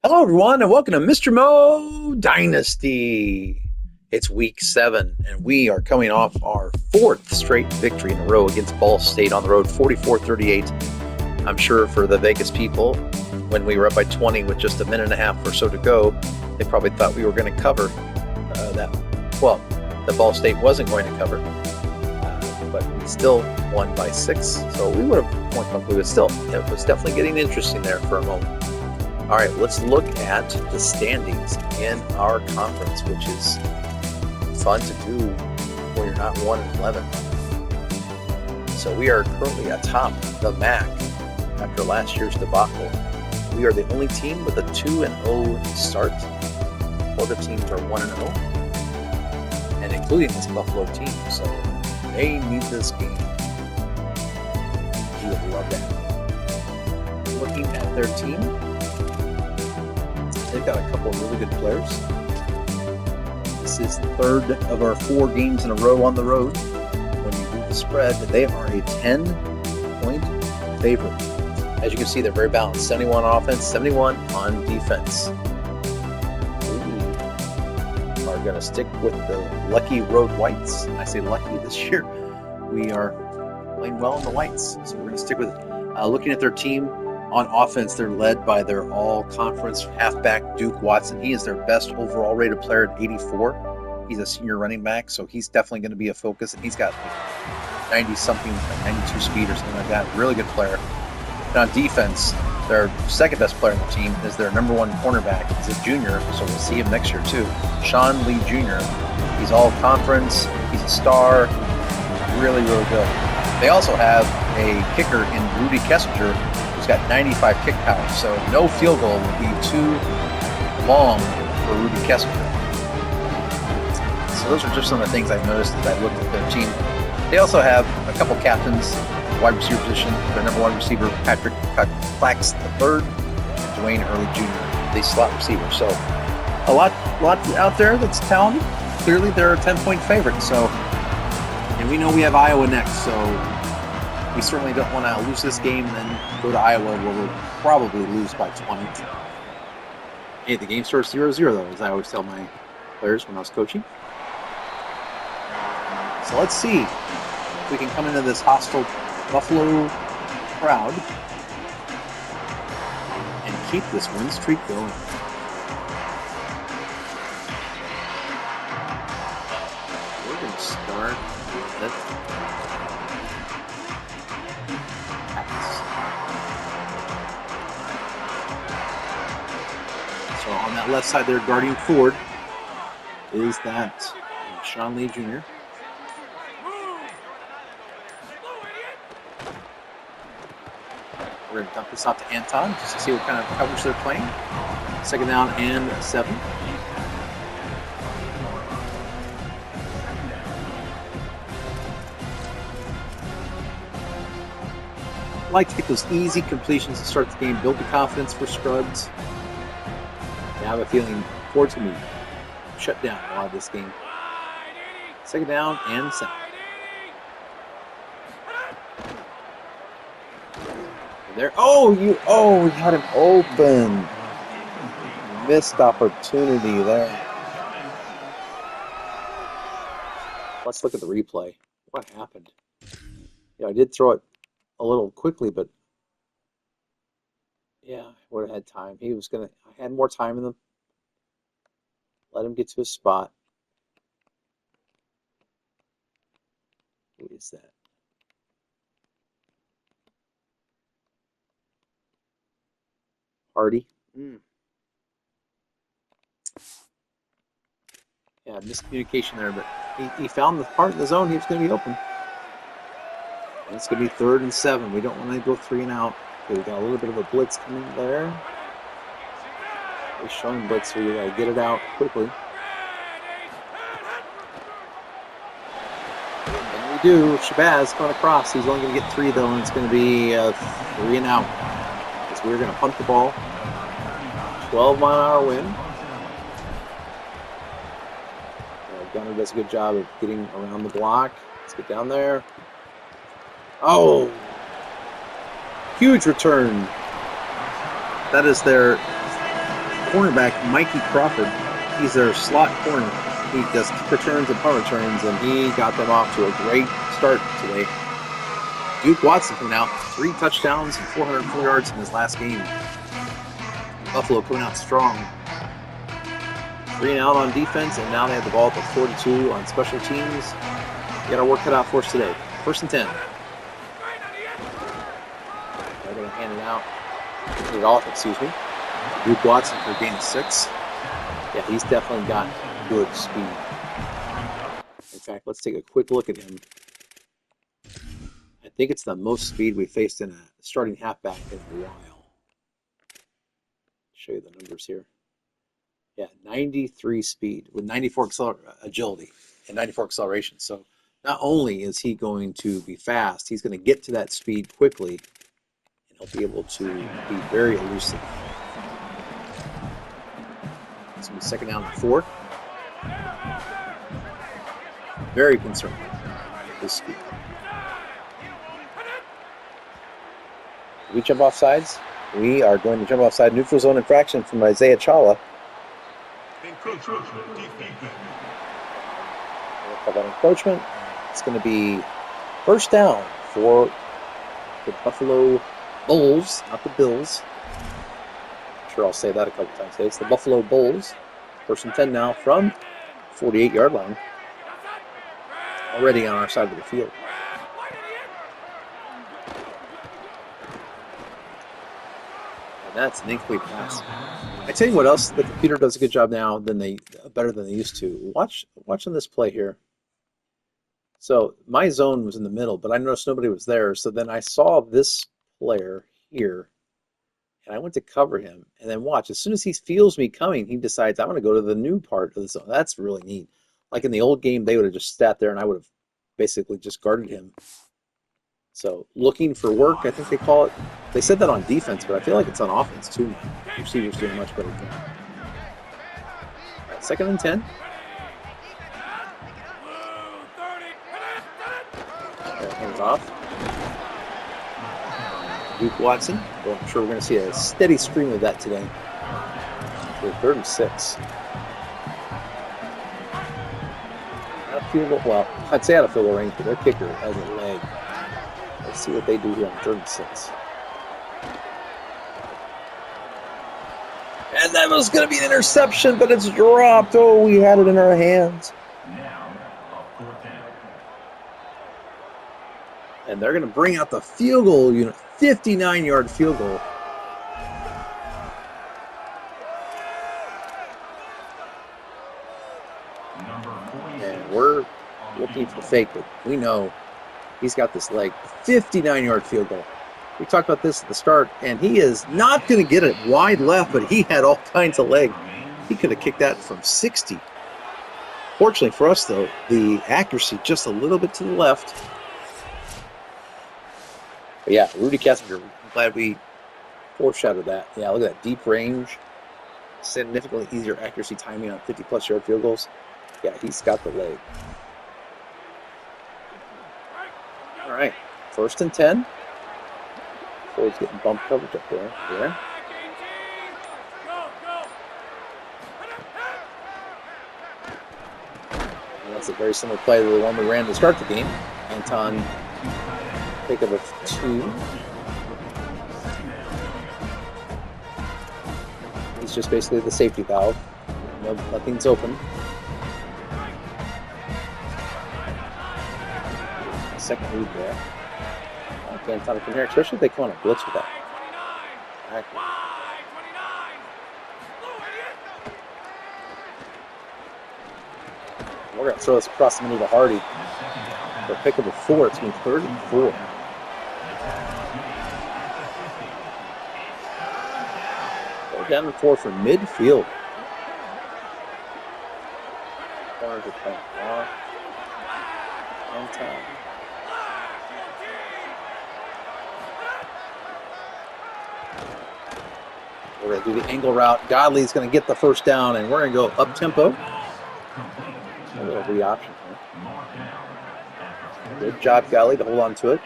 Hello, everyone, and welcome to Mr. Mo Dynasty. It's week 7, and we are coming off our 4th straight victory in a row against Ball State on the road, 44-38. I'm sure for the Vegas people, when we were up by 20 with just a minute and a half or so to go, they probably thought we were going to cover that Ball State wasn't going to cover. But we still won by 6, so we would have won comfortably, but still, it was definitely getting interesting there for a moment. All right, let's look at the standings in our conference, which is fun to do when you're not 1-11. So we are currently atop the MAC after last year's debacle. We are the only team with a 2-0 start. Other teams are 1-0, and including this Buffalo team. So they need this game. We would love that. Looking at their team, they've got a couple of really good players. This is the 3rd of our 4 games in a row on the road. When you do the spread, they are a 10-point favorite. As you can see, they're very balanced. 71 on offense, 71 on defense. We are going to stick with the lucky road whites. I say lucky this year. We are playing well in the whites, so we're going to stick with it. Looking at their team, on offense, they're led by their all-conference halfback, Duke Watson. He is their best overall rated player at 84. He's a senior running back, so he's definitely going to be a focus. And he's got like 90-something, like 92 speed or something like that. Really good player. And on defense, their second-best player on the team is their number 1 cornerback. He's a junior, so we'll see him next year too. Sean Lee Jr. He's all-conference. He's a star. Really, really good. They also have a kicker in Rudy Kessinger, who's got 95 kick power, so no field goal will be too long for Rudy Kessinger. So those are just some of the things I've noticed as I looked at their team. They also have a couple captains, wide receiver position. Their number 1 receiver, Patrick Flax III, and Dwayne Early Jr., the slot receiver. So a lot out there that's talented. Clearly, they're a 10-point favorite. So, and we know we have Iowa next, so we certainly don't want to lose this game and then go to Iowa where we'll probably lose by 20. Hey, the game starts 0-0 though, as I always tell my players when I was coaching. So let's see if we can come into this hostile Buffalo crowd and keep this win streak going. We're going to start with So on that left side there, guarding forward, is that Sean Lee Jr. We're going to dump this out to Anton just to see what kind of coverage they're playing. 2nd down and 7. I like to get those easy completions to start the game, build the confidence for Scruggs. I have a feeling Ford's going to be shut down a lot of this game. 2nd down and 7. And there, you had him open. Missed opportunity there. Let's look at the replay. What happened? Yeah, I did throw it a little quickly, but yeah, would have had time. I had more time in them. Let him get to his spot. Who is that? Hardy. Yeah, miscommunication there, but he found the part of the zone he was going to be open. And it's going to be 3rd and 7. We don't want to go 3 and out. Okay, we got a little bit of a blitz coming there. They're showing blitz, so we got to get it out quickly. And we do. Shabazz going across. He's only going to get 3 though, and it's going to be 3 and out. Because we're going to punt the ball. 12-mile-an-hour wind. Gunner does a good job of getting around the block. Let's get down there. Oh! Huge return. That is their cornerback, Mikey Crawford. He's their slot corner. He does kick returns and punt returns, and he got them off to a great start today. Duke Watson coming out, 3 touchdowns and 404 yards in his last game. Buffalo coming out strong. 3 and out on defense, and now they have the ball at the 42 on special teams. We got our work cut out for us today. 1st and 10. They're going to hand it off, excuse me. Duke Watson for a gain of 6. Yeah, he's definitely got good speed. In fact, let's take a quick look at him. I think it's the most speed we faced in a starting halfback in a while. Show you the numbers here. Yeah, 93 speed with 94 agility and 94 acceleration. So not only is he going to be fast, he's going to get to that speed quickly, and he'll be able to be very elusive. It's going to be 2nd down and 4. Very concerned with his speed. We jump off sides. We are going to jump offside. Neutral zone infraction from Isaiah Chala. We'll call that encroachment. It's going to be 1st down for the Buffalo Bulls, not the Bills. I'm sure I'll say that a couple times today. It's the Buffalo Bulls. 1st and 10 now from 48-yard line. Already on our side of the field. And that's an incomplete pass. I tell you what else, the computer does a good job now better than they used to. Watch on this play here. So my zone was in the middle, but I noticed nobody was there. So then I saw this player here, and I went to cover him. And then watch, as soon as he feels me coming, he decides I'm going to go to the new part of the zone. That's really neat. Like in the old game, they would have just sat there, and I would have basically just guarded him. So looking for work, I think they call it. They said that on defense, but I feel like it's on offense too now. Receivers doing a much better job. All right, 2nd and 10. Hands off. Duke Watson. Well, I'm sure we're going to see a steady stream of that today. For 3rd and 6. Out of field goal. Well, I'd say out of field goal range, but their kicker has a leg. Let's see what they do here on 3rd and 6. And that was going to be an interception, but it's dropped. Oh, we had it in our hands. And they're going to bring out the field goal unit, 59-yard field goal. And we're looking for the fake, but we know he's got this leg. 59-yard field goal. We talked about this at the start, and he is not going to get it wide left, but he had all kinds of leg. He could have kicked that from 60. Fortunately for us, though, the accuracy just a little bit to the left. But yeah, Rudy Kessinger, I'm glad we foreshadowed that. Yeah, look at that deep range. Significantly easier accuracy timing on 50-plus yard field goals. Yeah, he's got the leg. All right, 1st and 10. Ford's getting bump coverage up there. Yeah. And that's a very similar play to the one we ran to start the game. Anton, pick up a 2. He's just basically the safety valve. No, nothing's open. Second read there. Okay, Anton from here, especially if they come on a blitz with that. Exactly. We're going to throw this across the middle to Hardy. For a pick of a 4, it's going to be 3rd and 4. Go down and 4 from midfield. Corners are playing off. Anton. We're going to do the angle route. Godley's going to get the 1st down, and we're going to go up-tempo. A little read-option here. Good job, Godley, to hold on to it.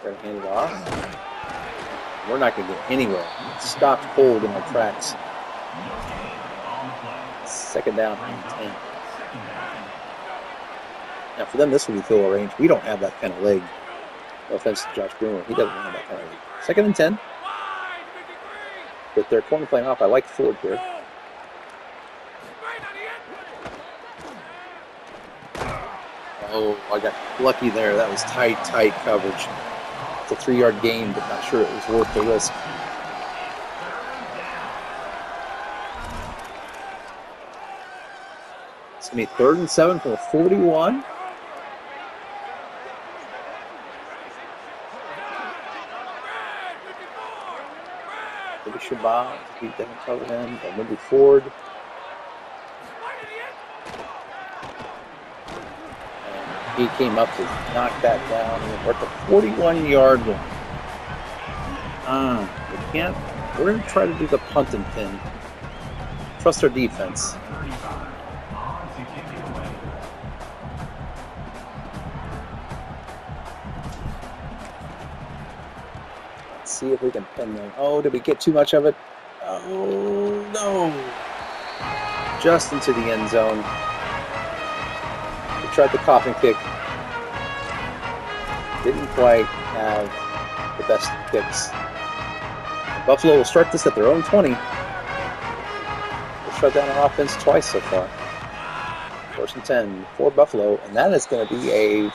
We're going to hand it off. We're not going to get anywhere. Stopped cold in our tracks. 2nd down and 10. Now, for them, this will be field goal range. We don't have that kind of leg. No offense to Josh Boomer. He doesn't have that kind of leg. 2nd and 10. With their corner playing off, I like Ford here. Oh, I got lucky there. That was tight coverage. It's a 3-yard gain, but not sure it was worth the risk. It's going to be 3rd and 7 from the 41. Maybe Shabbat, he doesn't cover him, or maybe Ford. And he came up to knock that down, and we're at the 41-yard line. We can't. We're going to try to do the punt and pin. Trust our defense. See if we can pin them. Oh, did we get too much of it? Oh, no. Just into the end zone. We tried the coffin kick. Didn't quite have the best kicks. Buffalo will start this at their own 20. They've shut down our offense twice so far. 1st and 10 for Buffalo, and that is going to be a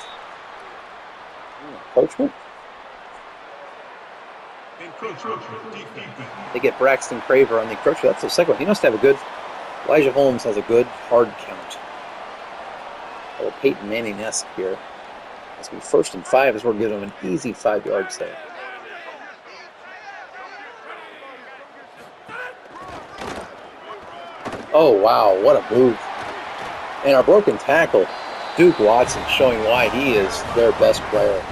encroachment. They get Braxton Craver on the encroachment. That's the second one. He must have a good. Elijah Holmes has a good hard count. A little Peyton Manning-esque here. It's going to be 1st and 5 as we're giving him an easy 5 yards there. Oh, wow, what a move. And our broken tackle, Duke Watson, showing why he is their best player.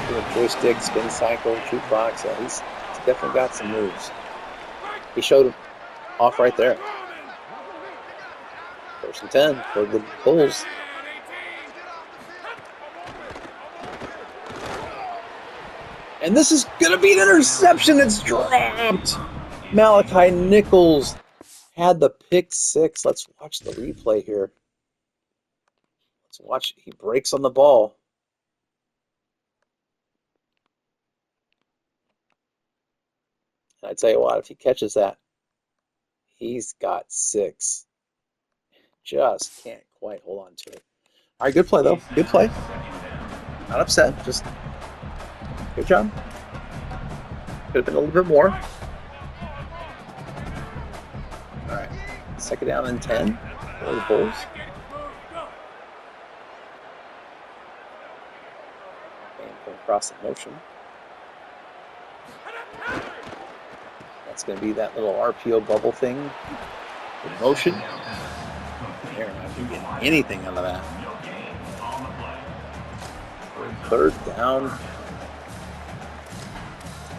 Doing joystick, spin cycle, jukebox. Yeah, he's definitely got some moves. He showed him off right there. 1st and 10 for the Bulls. And this is going to be an interception. It's dropped. Malachi Nichols had the pick 6. Let's watch the replay here. Let's watch. He breaks on the ball. And I tell you what, if he catches that, he's got 6. Just can't quite hold on to it. All right, good play, though. Good play. Not upset. Just good job. Could have been a little bit more. All right. 2nd down and 10 for the Bulls. And go across the motion. That's going to be that little RPO bubble thing. In motion. They're not going to get anything out of that. 3rd down.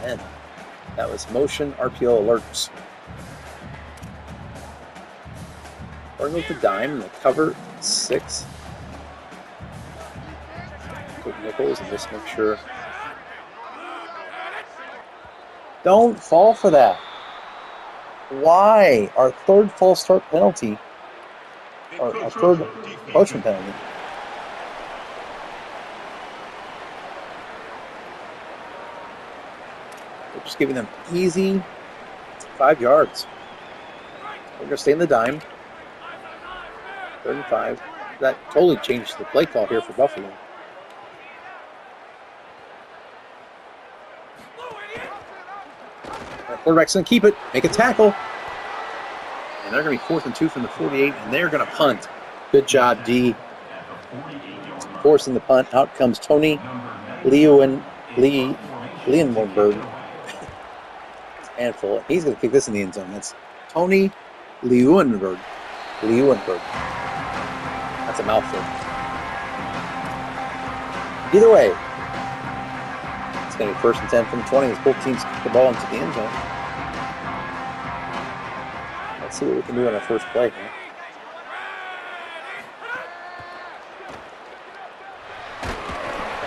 10. That was motion RPO alerts. We're going with the dime, the cover 6. Put Nichols and just make sure. Don't fall for that. Why? Our 3rd false start penalty. Or our 3rd motion penalty. We're just giving them easy 5 yards. We're going to stay in the dime. 3rd and 5. That totally changed the play call here for Buffalo. Our quarterback's going to keep it, make a tackle. And they're going to be 4th and 2 from the 48, and they're going to punt. Good job, D. Forcing the punt. Out comes Tony Leeuwenberg. Handful. He's going to kick this in the end zone. That's Tony Leeuwenberg. That's a mouthful. Either way, it's going to be 1st and 10 from the 20 as both teams kick the ball into the end zone. Let's see what we can do on our first play here.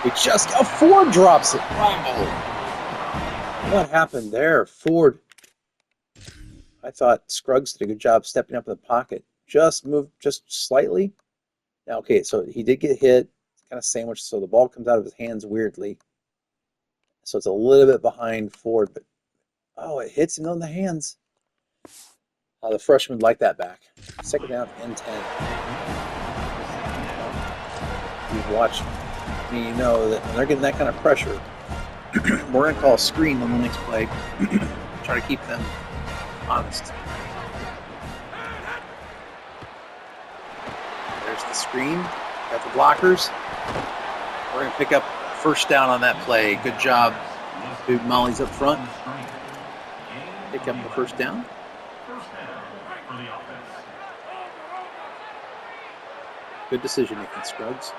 We just got 4 drops it. Wow. What happened there? Ford. I thought Scruggs did a good job stepping up in the pocket. Just moved just slightly. Now, okay, so he did get hit, kind of sandwiched, so the ball comes out of his hands weirdly. So it's a little bit behind Ford, but oh, it hits him on the hands. The freshman would like that back. Second down and 10. You've watched me, you know that when they're getting that kind of pressure, we're going to call a screen on the next play. Try to keep them honest. There's the screen. Got the blockers. We're going to pick up first down on that play. Good job. Big Molly's up front. Pick up the first down. Good decision making, Scruggs.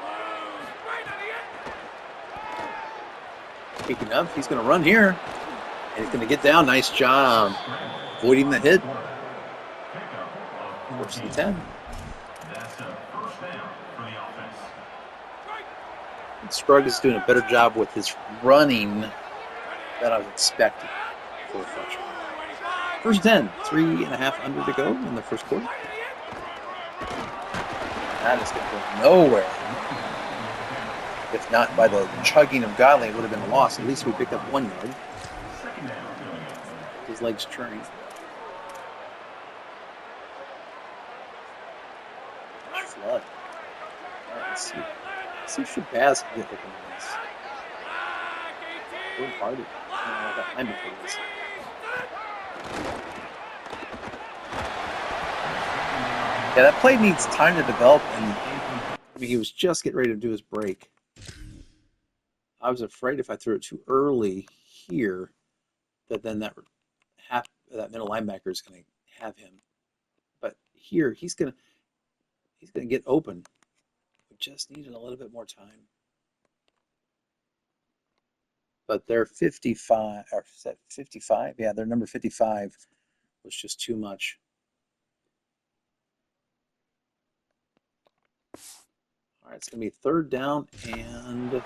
Speaking of, he's going to run here. And he's going to get down. Nice job avoiding the hit. First and 10. And Scruggs is doing a better job with his running than I was expecting for a freshman. First 10, 3.5 under to go in the first quarter. That is going to go nowhere. If not by the chugging of Godley, it would have been a loss. At least we picked up 1 yard. His legs churning. Flood. All right, let's see. Let's see if Shabazz can get open on this. Good party. I got time for this. Yeah, that play needs time to develop, and I mean, he was just getting ready to do his break. I was afraid if I threw it too early here, that then that middle linebacker is going to have him. But here, he's going to get open. We just needed a little bit more time. But their 55, or is that 55? Yeah, their number 55 was just too much. All right, it's going to be third down and 9.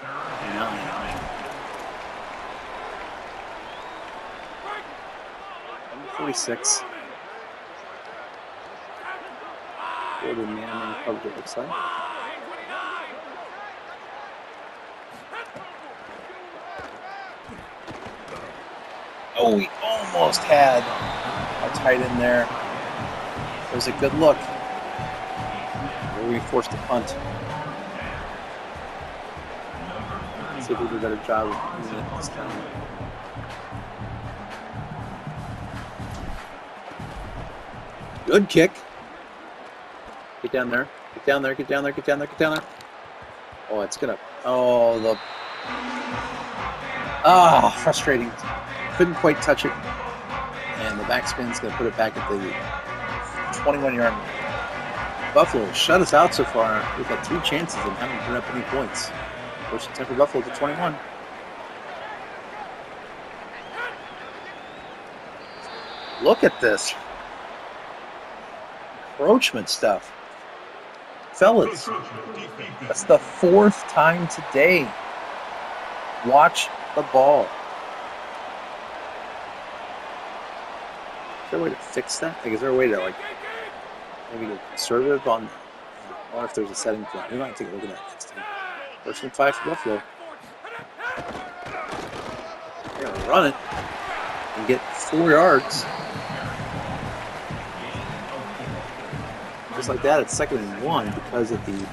46. Order man coverage, it looks like. Oh, we almost had our tight end there. It was a good look. We forced a punt. Let's see if we do a better job of using it this time. Good kick. Get down there. Get down there. Get down there. Get down there. Get down there. Oh, it's gonna. Oh, the. Ah, frustrating. Couldn't quite touch it. And the backspin's gonna put it back at the 21-yard line. Buffalo shut us out so far. We've had 3 chances and haven't put up any points. First and 10 for Buffalo to 21. Look at this. Encroachment stuff. Fellas, that's the 4th time today. Watch the ball. Is there a way to fix that? Like, is there a way to, like, maybe get conservative on? I wonder if there's a setting for that. We might take a look at that next time. First and 5 for Buffalo. They're going to run it and get 4 yards. Just like that, it's 2nd and 1 because of the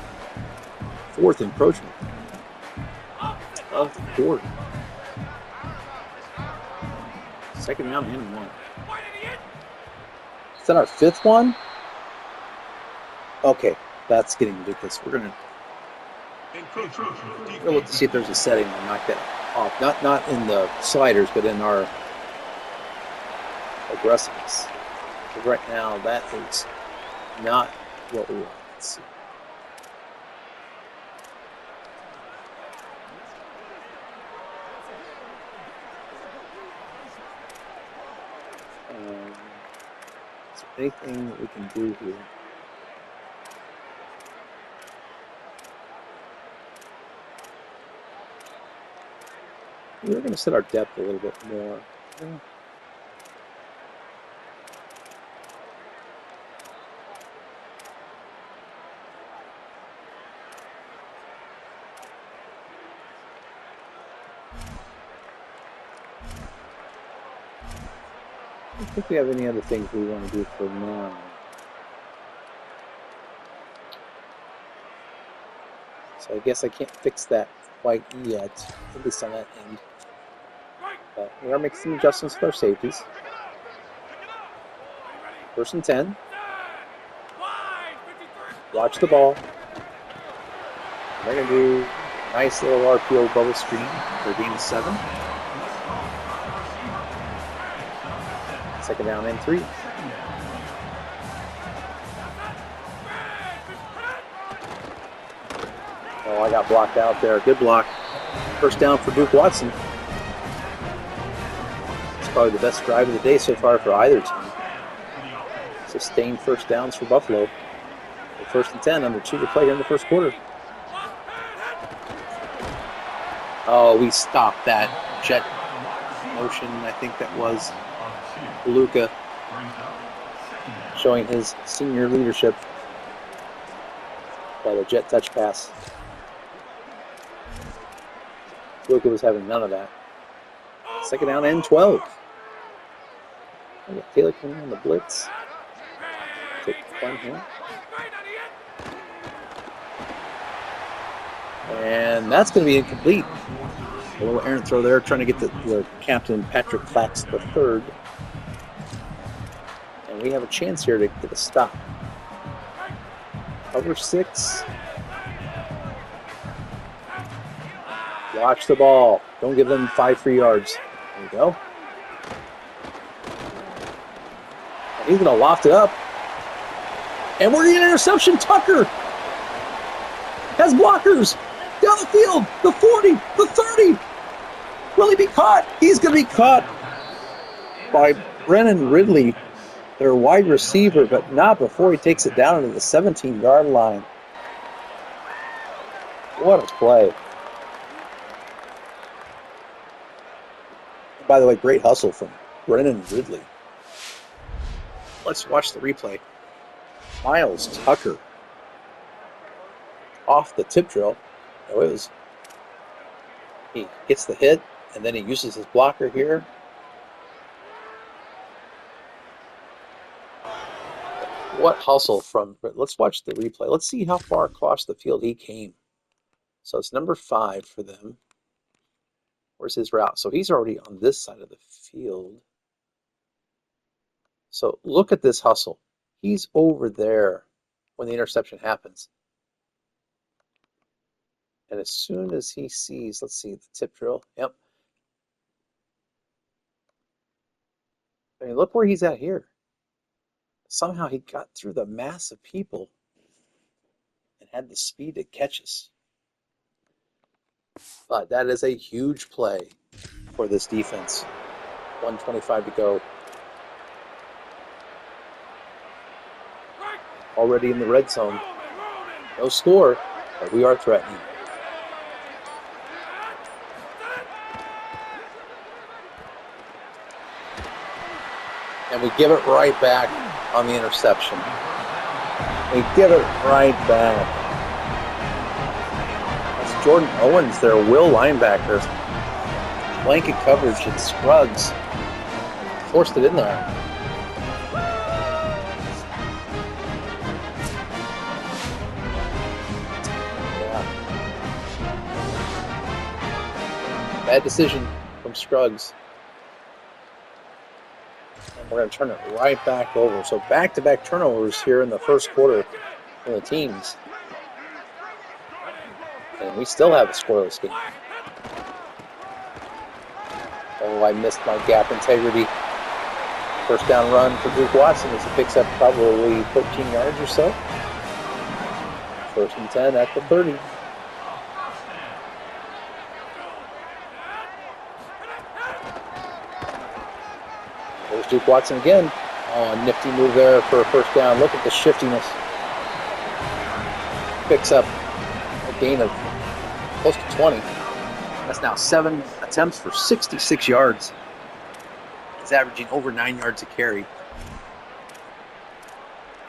4th encroachment of the quarter. 2nd down and 1. Is that our 5th one? Okay, that's getting ridiculous. We're gonna look to see if there's a setting to knock that off. Not in the sliders, but in our aggressiveness. Because right now, that is not what we want. Let's see. Is there anything that we can do here? We're going to set our depth a little bit more. I don't think we have any other things we want to do for now. So I guess I can't fix that quite yet, at least on that end. But we are making some adjustments for our safeties. 1st and 10. Watch the ball. We're going to do a nice little RPO bubble screen for gain of 7. 2nd down and 3. Oh, I got blocked out there. Good block. 1st down for Duke Watson. It's probably the best drive of the day so far for either team. Sustained 1st downs for Buffalo. 1st and 10, under 2 to play here in the 1st quarter. Oh, we stopped that jet motion. I think that was Luka showing his senior leadership by the jet touch pass. Luka was having none of that. 2nd down and 12. I got Taylor coming on the blitz. Take the fun here. And that's going to be incomplete. A little errant throw there, trying to get the captain, Patrick Clax III. And we have a chance here to get a stop. Cover 6. Watch the ball. Don't give them 5 free yards. There we go. And he's going to loft it up. And we're getting an interception. Tucker has blockers. Down the field, the 40, the 30. Will he be caught? He's going to be caught by Brennan Ridley, their wide receiver, but not before he takes it down into the 17-yard line. What a play. By the way, great hustle from Brennan Ridley. Let's watch the replay. Miles Tucker off the tip drill. He gets the hit, and then he uses his blocker here. What hustle from, let's watch the replay. Let's see how far across the field he came. So it's number 5 for them. Where's his route? So he's already on this side of the field. So look at this hustle. He's over there when the interception happens. And as soon as he sees, let's see, the tip drill. Yep. I mean, look where he's at here. Somehow he got through the mass of people and had the speed to catch us. But that is a huge play for this defense. 1:25 to go. Already in the red zone. No score, but we are threatening. And we give it right back on the interception. We give it right back. That's Jordan Owens, their will linebacker. Blanket coverage and Scruggs forced it in there. Yeah. Bad decision from Scruggs. We're going to turn it right back over. So back-to-back turnovers here in the 1st quarter for the teams. And we still have a scoreless game. Oh, I missed my gap integrity. 1st down run for Duke Watson as he picks up probably 13 yards or so. 1st and 10 at the 30. There's Duke Watson again. Oh, a nifty move there for a 1st down. Look at the shiftiness. Picks up a gain of close to 20. That's now 7 attempts for 66 yards. He's averaging over 9 yards a carry.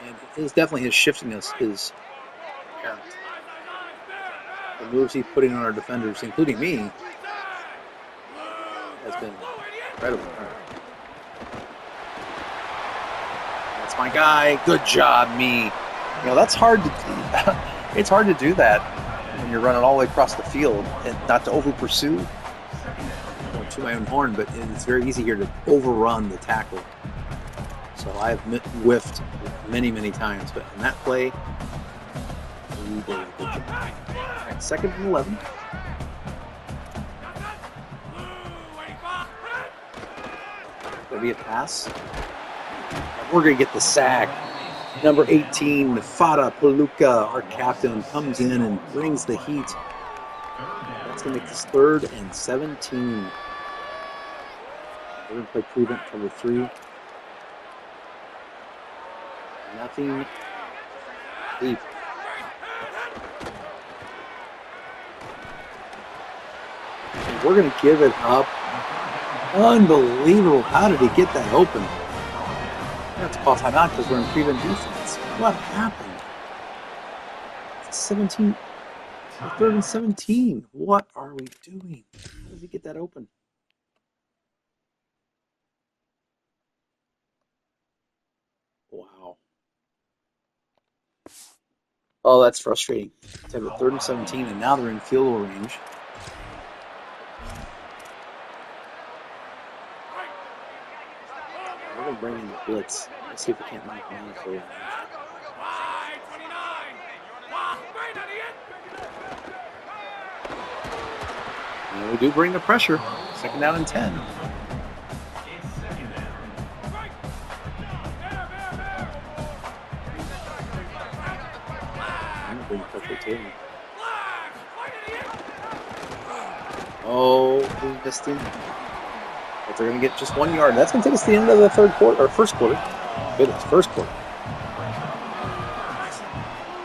And it's definitely his shiftiness is apparent. The moves he's putting on our defenders, including me, has been incredible. That's my guy. Good job, me. You know, that's hard to do. It's hard to do that when you're running all the way across the field and not to over pursue. I won't toot my own horn, but it's very easy here to overrun the tackle. So I've whiffed many, many times, but on that play, we did a good job. Right, 2nd and 11. There'll be a pass. And we're going to get the sack. Number 18, Fada Paluca, our captain, comes in and brings the heat. That's going to make this 3rd and 17. We're going to play prevent cover 3. Nothing deep. And we're going to give it up. Unbelievable. How did he get that open? We have to call timeout because we're in prevent defense. What happened? It's 17. 3rd and 17. What are we doing? How did he get that open? Wow. Oh, that's frustrating. To have a 3rd and 17, and now they're in field goal range. We're going to bring in the blitz. Let's see if we can't knock him out for and we do bring the pressure. 2nd down and 10. Bring pressure too. Oh, we missed him. But they're going to get just 1 yard. That's going to take us to the end of the 3rd quarter, or 1st quarter. Goodness, 1st quarter.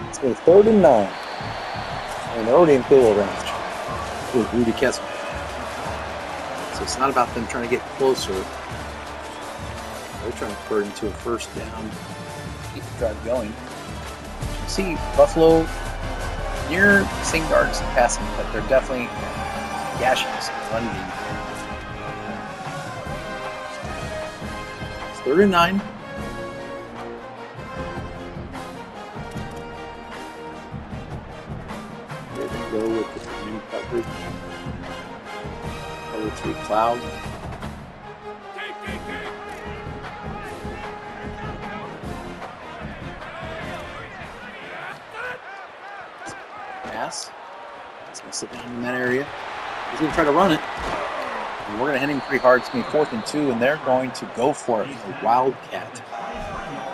It's going to be 3rd and 9. And they're already in field goal range with Rudy Kessler. So it's not about them trying to get closer. They're trying to convert into a 1st down. Keep the drive going. See Buffalo near same yards passing, but they're definitely gashing us in the run game. It's 3rd and 9. They're going to go with the new coverage. Cover 3 cloud. Pass. He's going to sit down in that area. He's going to try to run it. And we're going to hit him pretty hard. It's going to be 4th and 2, and they're going to go for it. A wildcat.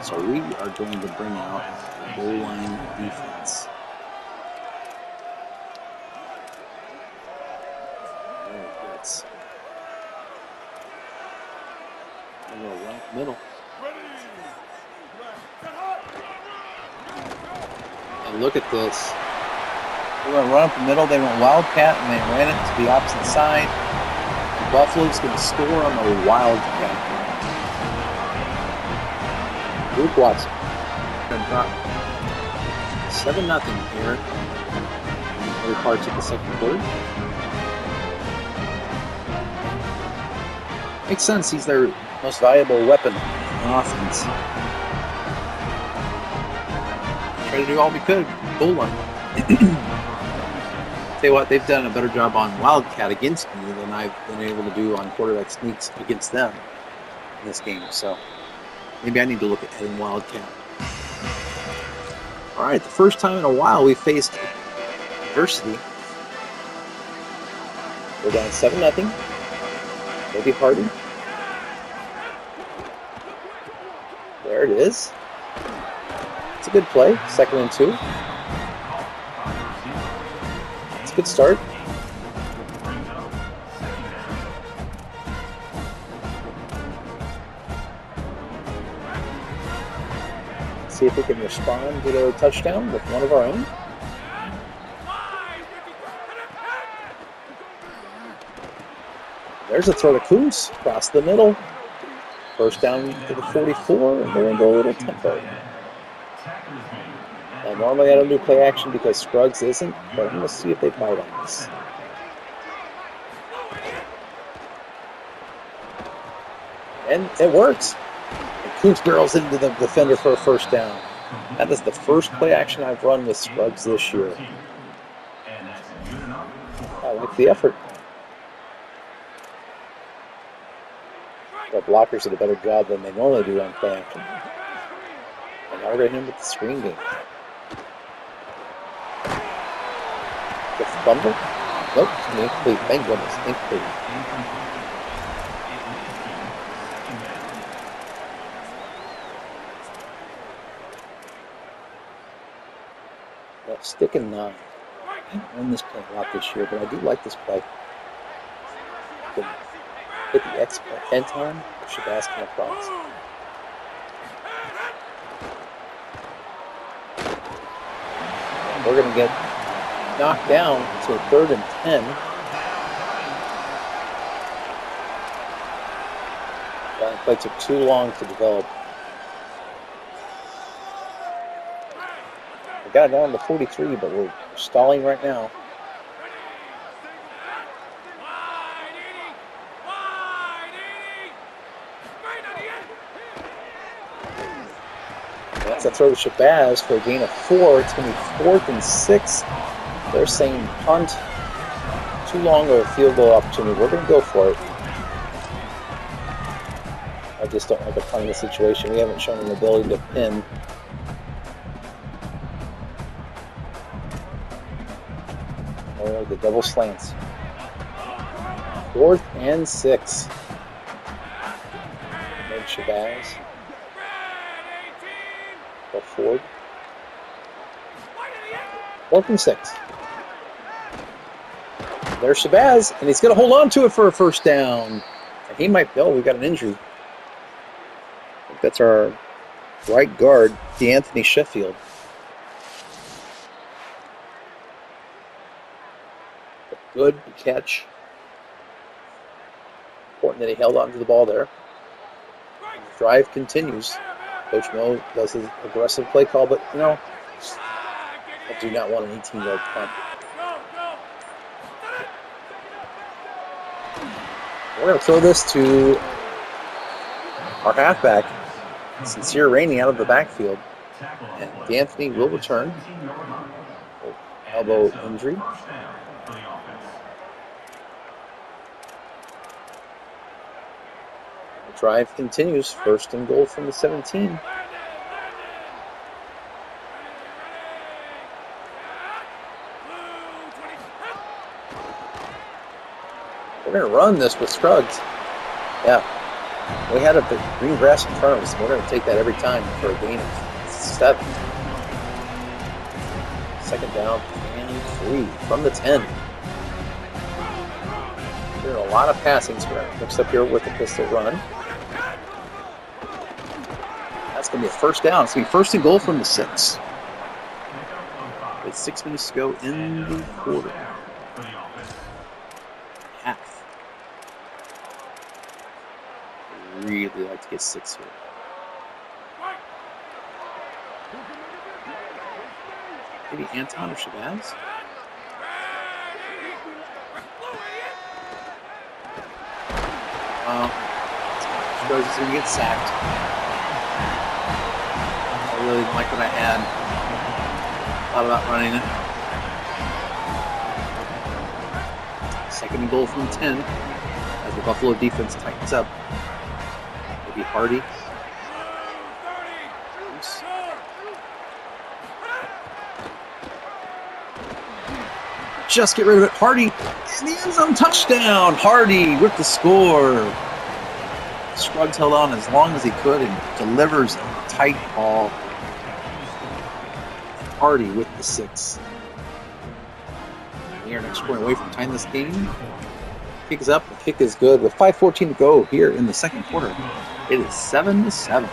So we are going to bring out the goal line defense. I'm going to run up the middle. And look at this. They went run up the middle, they went wildcat, and they ran it to the opposite side. And Buffalo's going to score on the wildcat. Luke Watson. 7-0 here in the early parts of the 2nd quarter. Makes sense, he's their most valuable weapon on offense. Try to do all we could, goal line. Tell you what, they've done a better job on wildcat against me than I've been able to do on quarterback sneaks against them in this game. So maybe I need to look at adding wildcat. All right, the first time in a while we faced adversity. We're down 7-0. Maybe Hardy. There it is. It's a good play. 2nd and 2. It's a good start. See if we can respond to their touchdown with one of our own. There's a throw to Coons across the middle. First down to the 44, and we're going to go a little tempo. Now, normally I don't do play action because Scruggs isn't, but I'm going to see if they bite on this. And it works. And Koontz barrels into the defender for a first down. That is the first play action I've run with Scruggs this year. I like the effort. The blockers did a better job than they normally do on play action. And now we're going to hit him with the screen game. The fumble? Nope, incomplete. Thank goodness, incomplete. Well, stick and 9. I haven't run this play a lot this year, but I do like this play. You can hit the end time, or Shabazz come across. And we're going to get knocked down to 3rd and 10. That play took too long to develop. We got it down to 43, but we're stalling right now. That's a throw to Shabazz for a gain of 4. It's going to be 4th and 6. They're saying punt. Too long of a field goal opportunity. We're going to go for it. I just don't like a punt in this situation. We haven't shown an ability to pin. Or the double slants. 4th and 6. Made Shabazz. Go forward. 4th and 6. There's Shabazz, and he's going to hold on to it for a first down. And he might be, we've got an injury. I think that's our right guard, DeAnthony Sheffield. A good catch. Important that he held on to the ball there. And the drive continues. Coach Mo does his aggressive play call, but, you know, I do not want an 18-yard punt. We're going to throw this to our halfback, Sincere Rainey, out of the backfield. And D'Anthony will return. Elbow injury. The drive continues. 1st and goal from the 17. We're going to run this with Scruggs. Yeah. We had a green grass in front of us. We're going to take that every time for a gain of 7. 2nd down and 3 from the 10. We're doing a lot of passing, so we're going to mix up here with the pistol run. That's going to be a first down. It's going to be 1st and goal from the 6. With 6 minutes to go in the quarter. Half. Really like to get 6 here. Maybe Anton or Shabazz? Scruggs is going to get sacked. I really didn't like what I had. Thought about running it. 2nd and goal from 10 as the Buffalo defense tightens up. Maybe Hardy. Just get rid of it. Hardy in the end zone, touchdown. Hardy with the score. Scruggs held on as long as he could and delivers a tight ball. Hardy with the 6. We are an extra point away from tying this game. Kick is up. The kick is good with 5:14 to go here in the 2nd quarter. It is 7-7.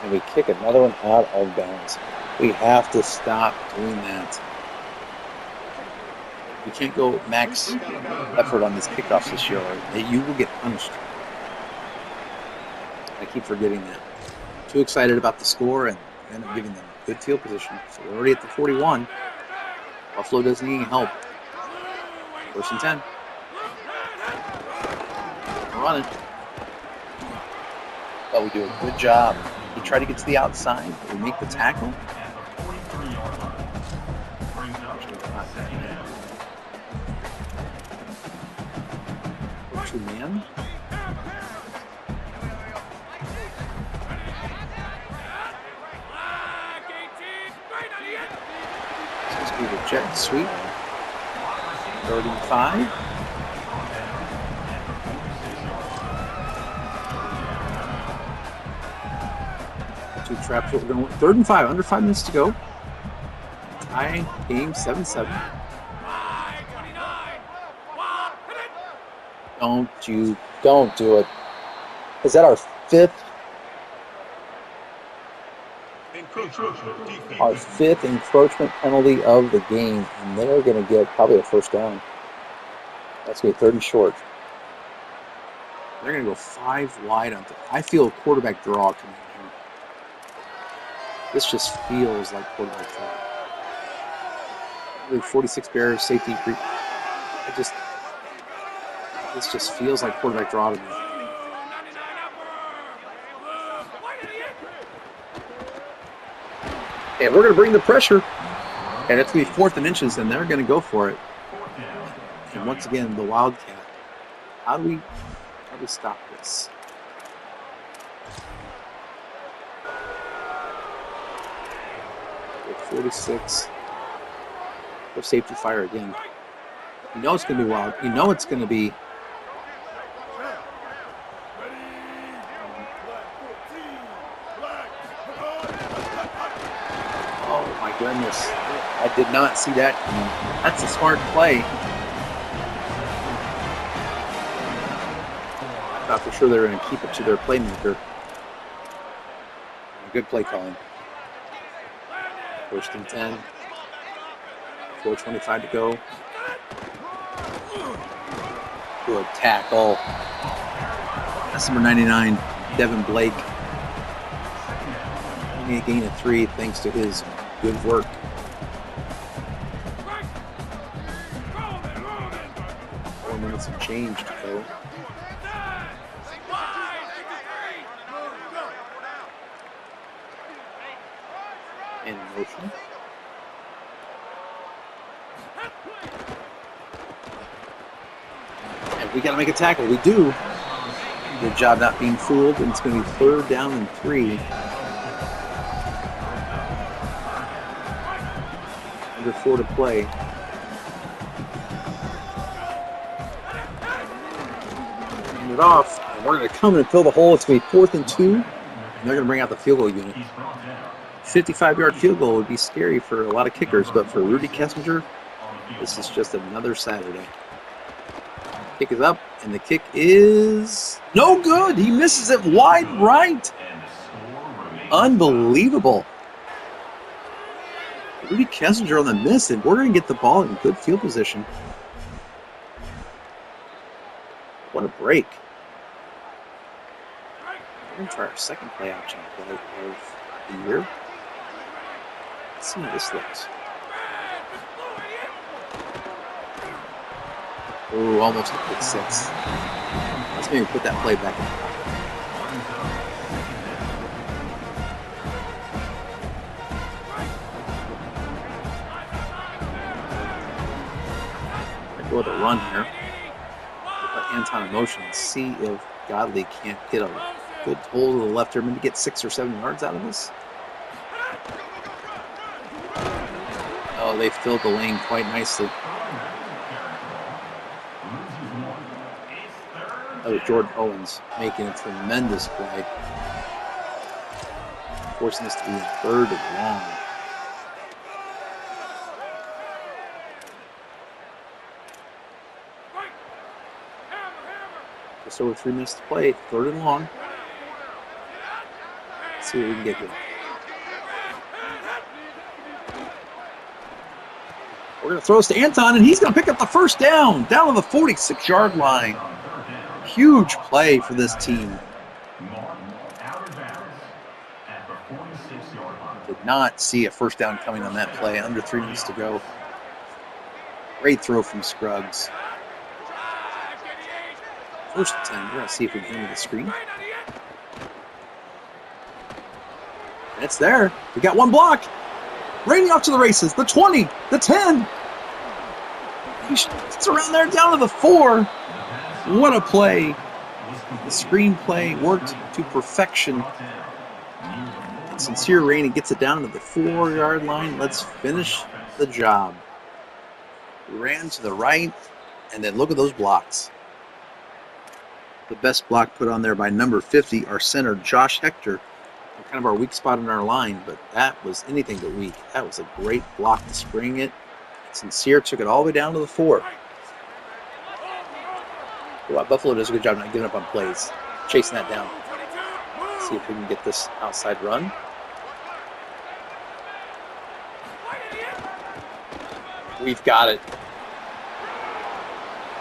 And we kick another one out of bounds. We have to stop doing that. You can't go max effort on these kickoffs this year, or you will get punished. I keep forgetting that. Too excited about the score and end up giving them good field position. So we're already at the 41. Buffalo doesn't need any help. 1st and 10. Run it. But we do a good job. We try to get to the outside. We make the tackle. 2-man. Let's do the jet sweep. 35. Two traps. What we're going with. 3rd and 5. Under 5 minutes to go. Tie game 7-7. Don't do it. Is that our 5th? Our 5th encroachment penalty of the game, and they're going to get probably a 1st down. That's going to be 30 short. They're going to go 5 wide on. I feel a quarterback draw coming here. This just feels like quarterback draw. 46 Bears safety. This just feels like quarterback draw to me. And we're going to bring the pressure. And it's going to be 4th and inches, and they're going to go for it. And once again, the Wildcat. How do we stop this? With 46. Go safety fire again. You know it's going to be wild. You know it's going to be. Oh my goodness. I did not see that. That's a smart play. I thought for sure they were going to keep it to their playmaker. Good play calling. 1st and 10. 4:25 to go. Good tackle. That's number 99, Devin Blake. Only a gain of 3 thanks to his good work. Four minutes and change to go. In motion. And we got to make a tackle. We do. Good job not being fooled. And it's going to be 3rd down and 3. Under 4 to play. Hand it off. And we're going to come and fill the hole. It's going to be 4th and 2. And they're going to bring out the field goal unit. 55-yard field goal would be scary for a lot of kickers, but for Rudy Kessinger, this is just another Saturday. Kick is up, and the kick is no good. He misses it wide right. Unbelievable. Rudy Kessinger on the miss, and we're going to get the ball in good field position. What a break. We're going to try our second play action play of the year. Let's see how this looks. Oh, almost a pick 6. Let's maybe put that play back in the pocket. I go with a run here. Put Anton in motion and see if Godley can't get a good hold of the left turn to get 6 or 7 yards out of this. Oh, they filled the lane quite nicely. That was Jordan Owens making a tremendous play. Forcing this to be 3rd and long. Just over 3 minutes to play. 3rd and long. Let's see what we can get here. We're We're going to throw this to Anton, and he's going to pick up the first down to the 46-yard line. Huge play for this team. Did not see a first down coming on that play. Under 3 minutes to go. Great throw from Scruggs. First and 10. We're going to see if we can handle the screen. And it's there. We got one block. Rainey off to the races. The 20. The 10. It's around there down to the 4. What a play. The screenplay worked to perfection. And Sincere Rainey gets it down to the 4-yard line. Let's finish the job. Ran to the right, and then look at those blocks. The best block put on there by number 50, our center, Josh Hector. Kind of our weak spot in our line, but that was anything but weak. That was a great block to spring it. Sincere took it all the way down to the 4. Buffalo does a good job not giving up on plays, chasing that down. See if we can get this outside run. We've got it.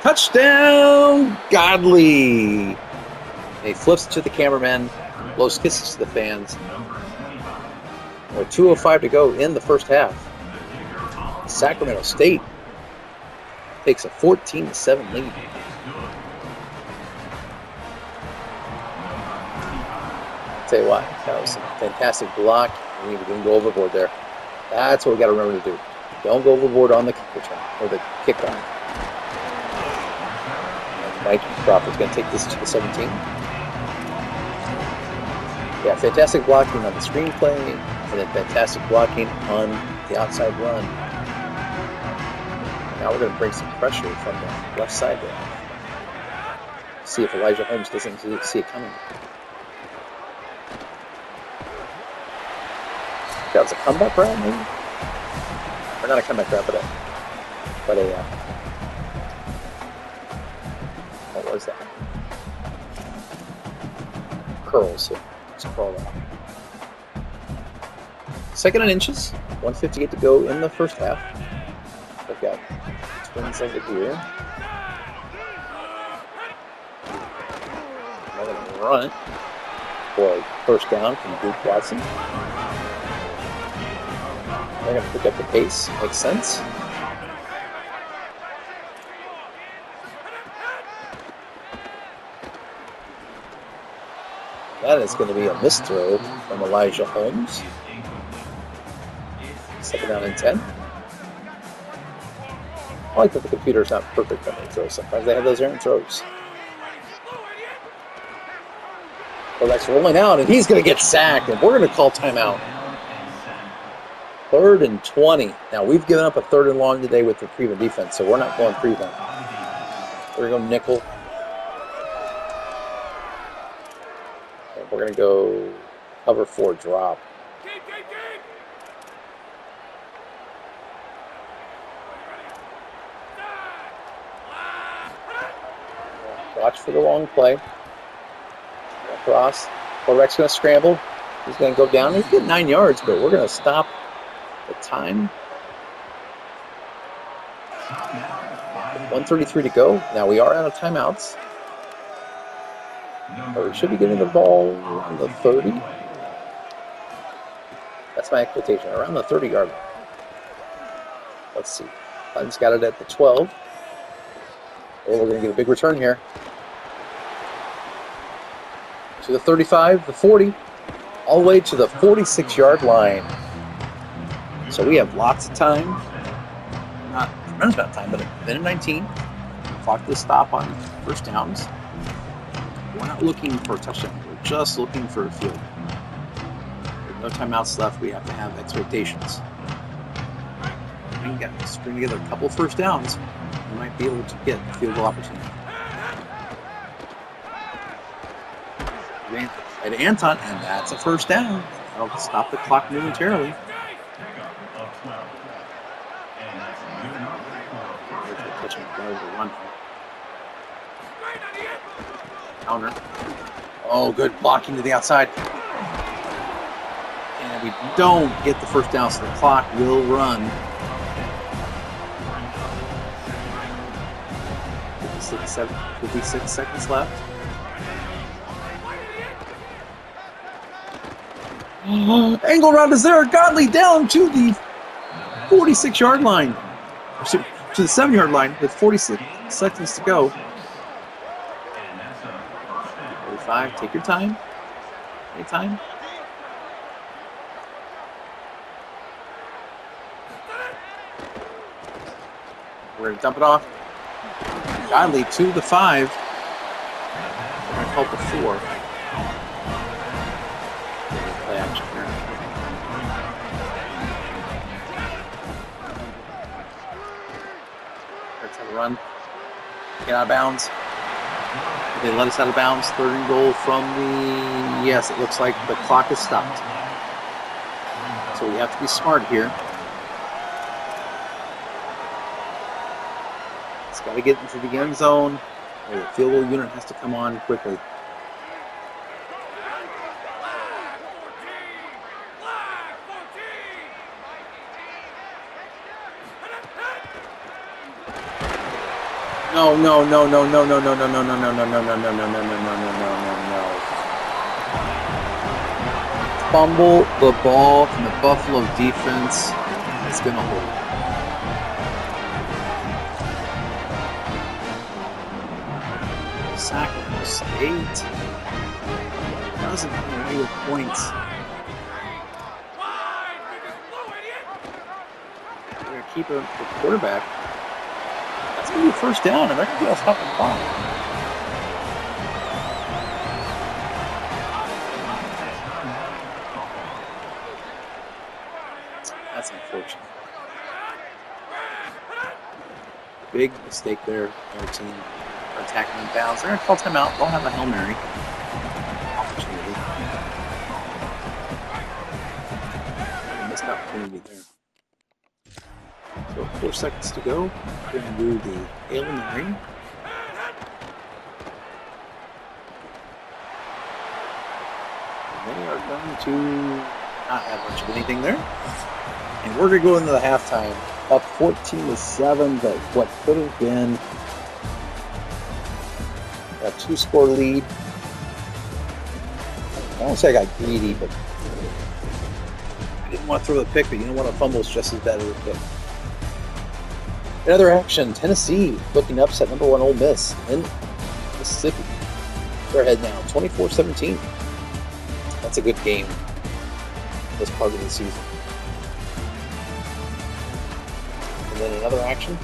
Touchdown, Godley. He flips to the cameraman, blows kisses to the fans. With 2:05 to go in the first half. Sacramento State takes a 14-7 lead. Tell you what, that was a fantastic block. We didn't go overboard there. That's what we got to remember to do. Don't go overboard on the kick return or the kickoff. Mike Crawford's going to take this to the 17. Yeah, fantastic blocking on the screenplay, and then fantastic blocking on the outside run. Now we're going to bring some pressure from the left side there. See if Elijah Holmes doesn't see it coming. That was a comeback route, maybe? Or not a comeback route, but a what was that? Curls. Let's crawl out. 2nd and inches. 1:58 to go in the first half. I've got twins over here. I'm going to run it for a first down from Duke Watson. They're going to pick up the pace. Makes sense. That is going to be a missed throw from Elijah Holmes. 2nd down and 10. I like that the computer's not perfect when they throw. Sometimes they have those errant throws. Well, that's rolling out, and he's going to get sacked, and we're going to call timeout. 3rd and 20. Now, we've given up a 3rd and long today with the prevent defense, so we're not going prevent. We're going to go nickel. And we're going to go cover 4 drop. Watch for the long play. Across. Quarterback's going to scramble. He's going to go down. He's getting 9 yards, but we're going to stop the time. 1:33 to go. Now we are out of timeouts. But we should be getting the ball around the 30. That's my expectation, around the 30-yard line. Let's see. Clinton's got it at the 12. Oh, we're going to get a big return here. To the 35, the 40, all the way to the 46-yard line. So we have lots of time. Not a tremendous amount of time, but a minute 19. Clock to stop on first downs. We're not looking for a touchdown. We're just looking for a field. With no timeouts left, we have to have expectations. We got to string together a couple first downs. We might be able to get a field goal opportunity. At Anton, and that's a first down. That'll stop the clock momentarily. Counter. Oh, good blocking to the outside. And we don't get the first down, so the clock will run. 56 seconds left. Angle route is there. Godley down to the 46-yard line. To the 7-yard line with 46 seconds to go. 45, take your time. Anytime. We're going to dump it off. Godley to the 5. We're going to call it the 4. Play action here. Let's have a run. Get out of bounds. They let us out of bounds. 3rd and goal from the... Yes, it looks like the clock is stopped. So we have to be smart here. It's got to get into the end zone. Or the field goal unit has to come on quickly. No. Fumble the ball from the Buffalo defense. It's going to hold. Sacramento State doesn't have any points. They're going to keep the quarterback. That's going to be first down, and they're going to be off the clock. That's unfortunate. Big mistake there. Our team are attacking in bounds. They're going to call timeout. They'll have a Hail Mary opportunity. Missed opportunity there. So 4 seconds to go. We're going to do the Hail Mary. And they are going to not have much of anything there. And we're going to go into the halftime up 14-7, but what could have been a 2-score lead. I won't say I got greedy, but I didn't want to throw the pick, but you know what? A fumble is just as bad as a pick. In other action, Tennessee looking to upset number 1 Ole Miss in Mississippi. They're ahead now, 24-17. That's a good game this part of the season. And then another action,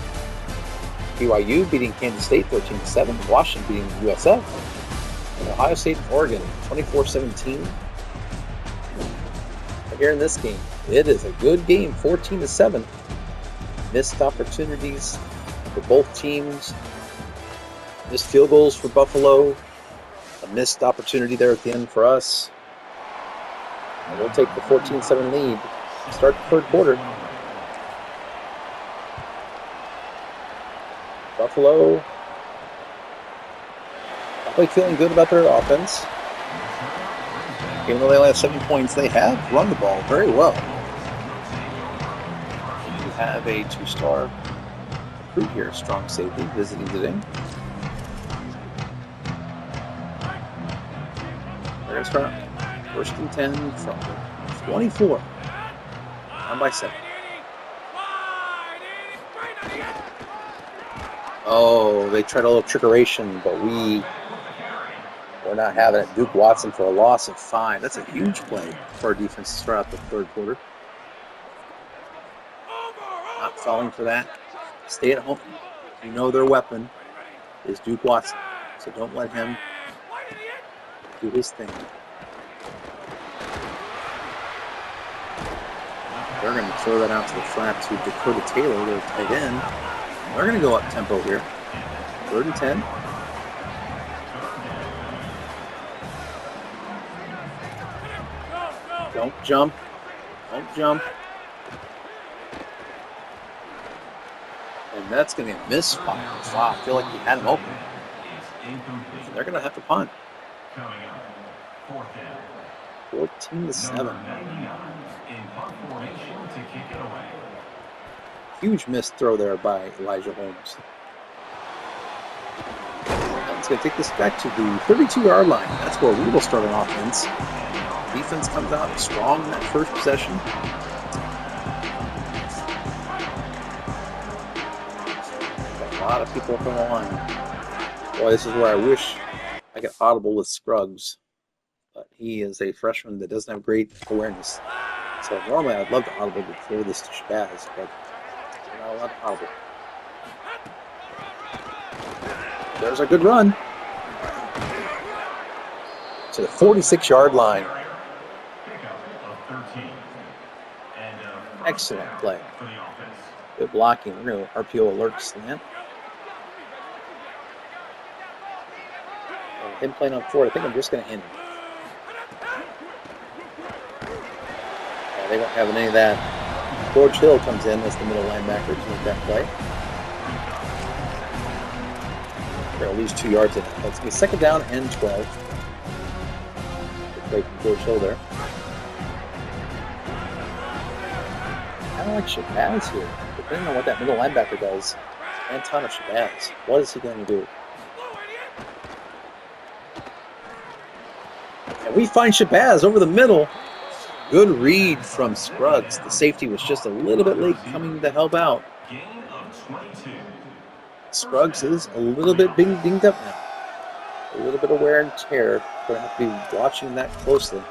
BYU beating Kansas State 13-7, Washington beating USF, and Ohio State and Oregon 24-17. But here in this game, it is a good game, 14-7. Missed opportunities for both teams. Missed field goals for Buffalo. A missed opportunity there at the end for us. And we'll take the 14-7 lead. Start the 3rd quarter. Buffalo probably feeling good about their offense. Even though they only have 7 points, they have run the ball very well. We have a 2-star recruit here, strong safety, visiting today. They're going to start 1st and 10 from 24. Down by 7. Oh, they tried a little trickeration, but we're not having it. Duke Watson for a loss of 5. That's a huge play for our defense to start out the 3rd quarter. Not falling for that. Stay at home. You know their weapon is Duke Watson, so don't let him do his thing. They're going to throw that out to the flat to Dakota Taylor, their tight end. They're going to go up tempo here. 3rd and 10. Don't jump. Don't jump. And that's going to be a misfire. Wow, I feel like he had him open. So they're going to have to punt. 14-7. Huge missed throw there by Elijah Holmes. It's going to take this back to the 32-yard line. That's where we will start on offense. Defense comes out strong in that first possession. Got a lot of people up on the line. Boy, this is where I wish I could audible with Scruggs. But he is a freshman that doesn't have great awareness. So normally I'd love to audible before this to Shabazz, but we're not allowed to audible. There's a good run. To the 46-yard line. Excellent play. Good blocking. We're going to RPO alert slant. And him playing on forward, I think I'm just going to end him. Yeah, they won't have any of that. George Hill comes in as the middle linebacker to make that play. We're going to lose 2 yards in it. That's going to be 2nd down and 12. Good play from George Hill there. I don't like Shabazz here. Depending on what that middle linebacker does, Anton or Shabazz, what is he going to do? And we find Shabazz over the middle. Good read from Scruggs. The safety was just a little bit late coming to help out. Scruggs is a little bit dinged up now. A little bit of wear and tear. Going to have to be watching that closely.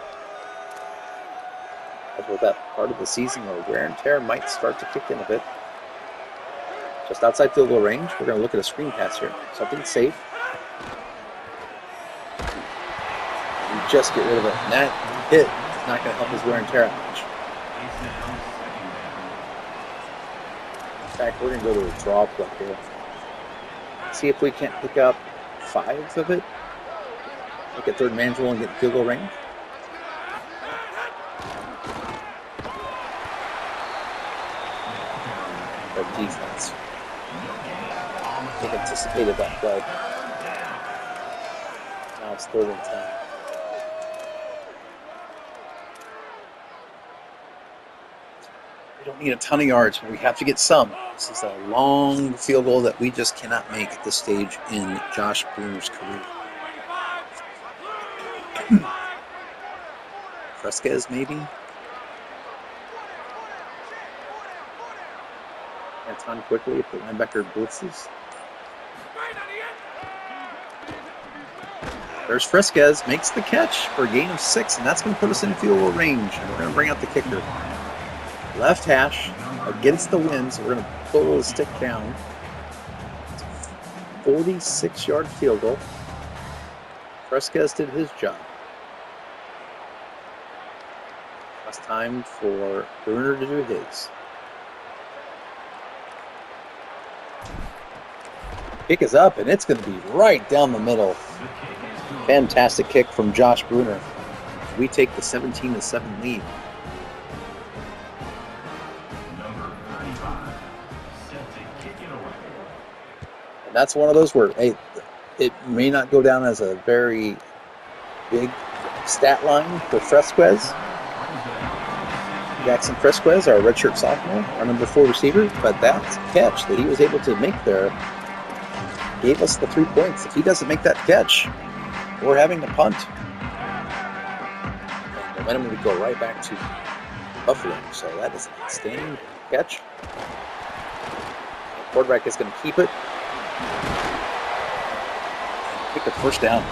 As with that part of the season where wear and tear might start to kick in a bit. Just outside field goal range, we're going to look at a screen pass here. Something safe. We just get rid of it. And that hit is not going to help his wear and tear out much. In fact, we're going to go to a draw play here. See if we can't pick up 5 of it. Look at third and manageable and get field goal range. Our defense. I think anticipated that play. Now it's 3rd and 10. We don't need a ton of yards, but we have to get some. This is a long field goal that we just cannot make at this stage in Josh Bruner's career. Fresquez, maybe? Anton quickly if the linebacker blitzes. There's Fresquez, makes the catch for a gain of 6, and that's going to put us in field goal range. And we're going to bring out the kicker. Left hash against the wind, so we're going to pull the stick down. 46-yard field goal. Fresquez did his job. It's time for Bruner to do his. Kick is up, and it's going to be right down the middle. Fantastic kick from Josh Bruner. We take the 17-7 lead. And that's one of those where, hey, it may not go down as a very big stat line for Fresquez. Jackson Fresquez, our redshirt sophomore, our number 4 receiver, but that catch that he was able to make there gave us the 3 points. If he doesn't make that catch, we're having to punt. And momentum would go right back to Buffalo. So that is an outstanding catch. The quarterback is going to keep it. Pick the first down.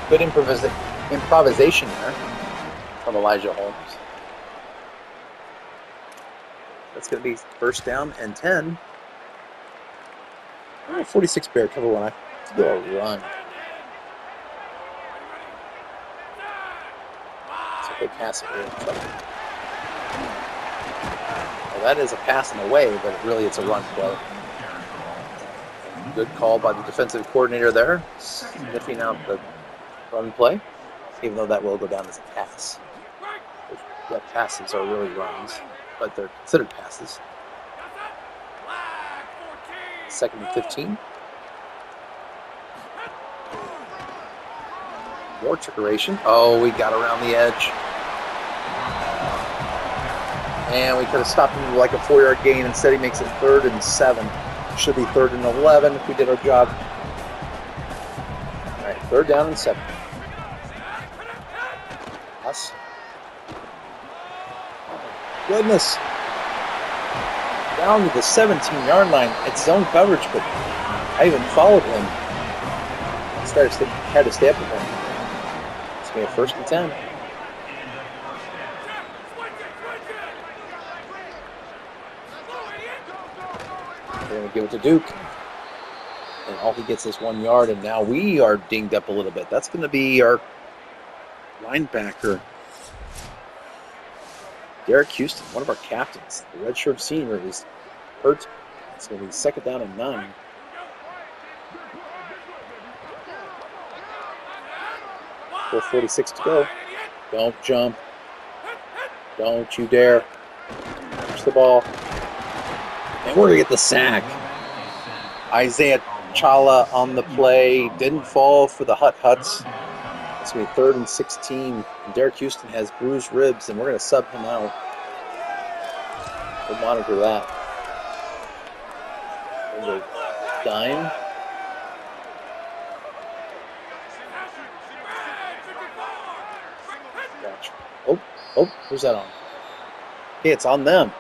Good improvisation there from Elijah Holmes. That's going to be first down and 10. 46 Bear cover 1. I have to go a run. It's a good pass here. Well, that is a pass in a way, but really it's a run play. Good call by the defensive coordinator there, sniffing out the run play, even though that will go down as a pass. Yeah, passes are really runs, but they're considered passes. 2nd and 15. More trickeration. Oh, we got around the edge. And we could have stopped him with like a 4-yard gain. Instead, he makes it 3rd and 7. Should be 3rd and 11 if we did our job. Third down and 7. Us. Oh, goodness. Down to the 17-yard line. It's zone coverage, but I even followed him. Tried to stay up with him. It's going to be a 1st and 10. They're going to give it to Duke. And all he gets is 1 yard, and now we are dinged up a little bit. That's going to be our linebacker, Derek Houston, one of our captains. The redshirt senior is hurt. It's going to be 2nd down and 9. .46 to go. Don't jump. Don't you dare. Push the ball. And we're going to get the sack. Isaiah Chala on the play. Didn't fall for the Huts. It's going to be 3rd and 16. And Derek Houston has bruised ribs, and we're going to sub him out. We'll monitor that. There's a dime. Gotcha. Oh, who's that on? Okay, it's on them.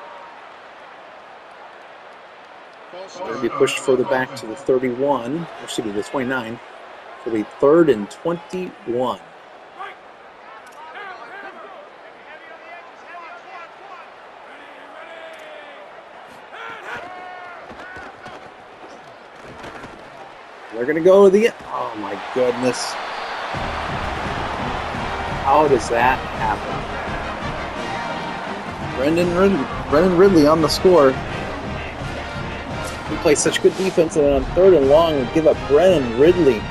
They're going to be pushed further back to the 31. Or excuse me, the 29. It'll be 3rd and 21. They're going to go to the... Oh, my goodness. How does that happen? Brendan Ridley on the score. We play such good defense, and on 3rd and long, we give up Brennan Ridley.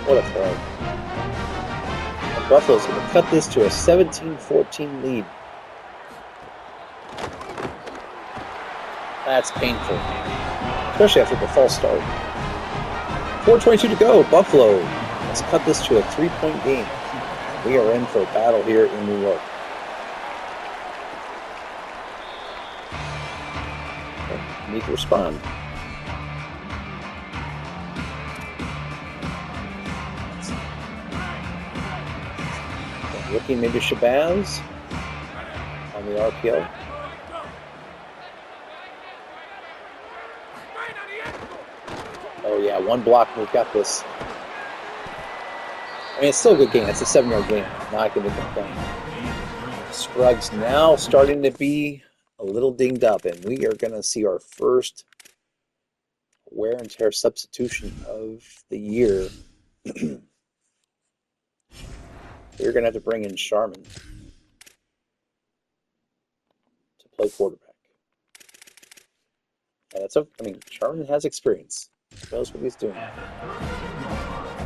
What a throw. And Buffalo's going to cut this to a 17-14 lead. That's painful, especially after the false start. 4:22 to go. Buffalo has cut this to a 3-point game. We are in for a battle here in New York. Need to respond. Looking maybe Shabazz on the RPO. Oh yeah, 1 block. We've got this. I mean, it's still a good game. It's a 7-yard game. Not going to complain. Scruggs now starting to be a little dinged up, and we are going to see our first wear and tear substitution of the year. We're going to have to bring in Sharman to play quarterback. And that's Sharman has experience. He knows what he's doing.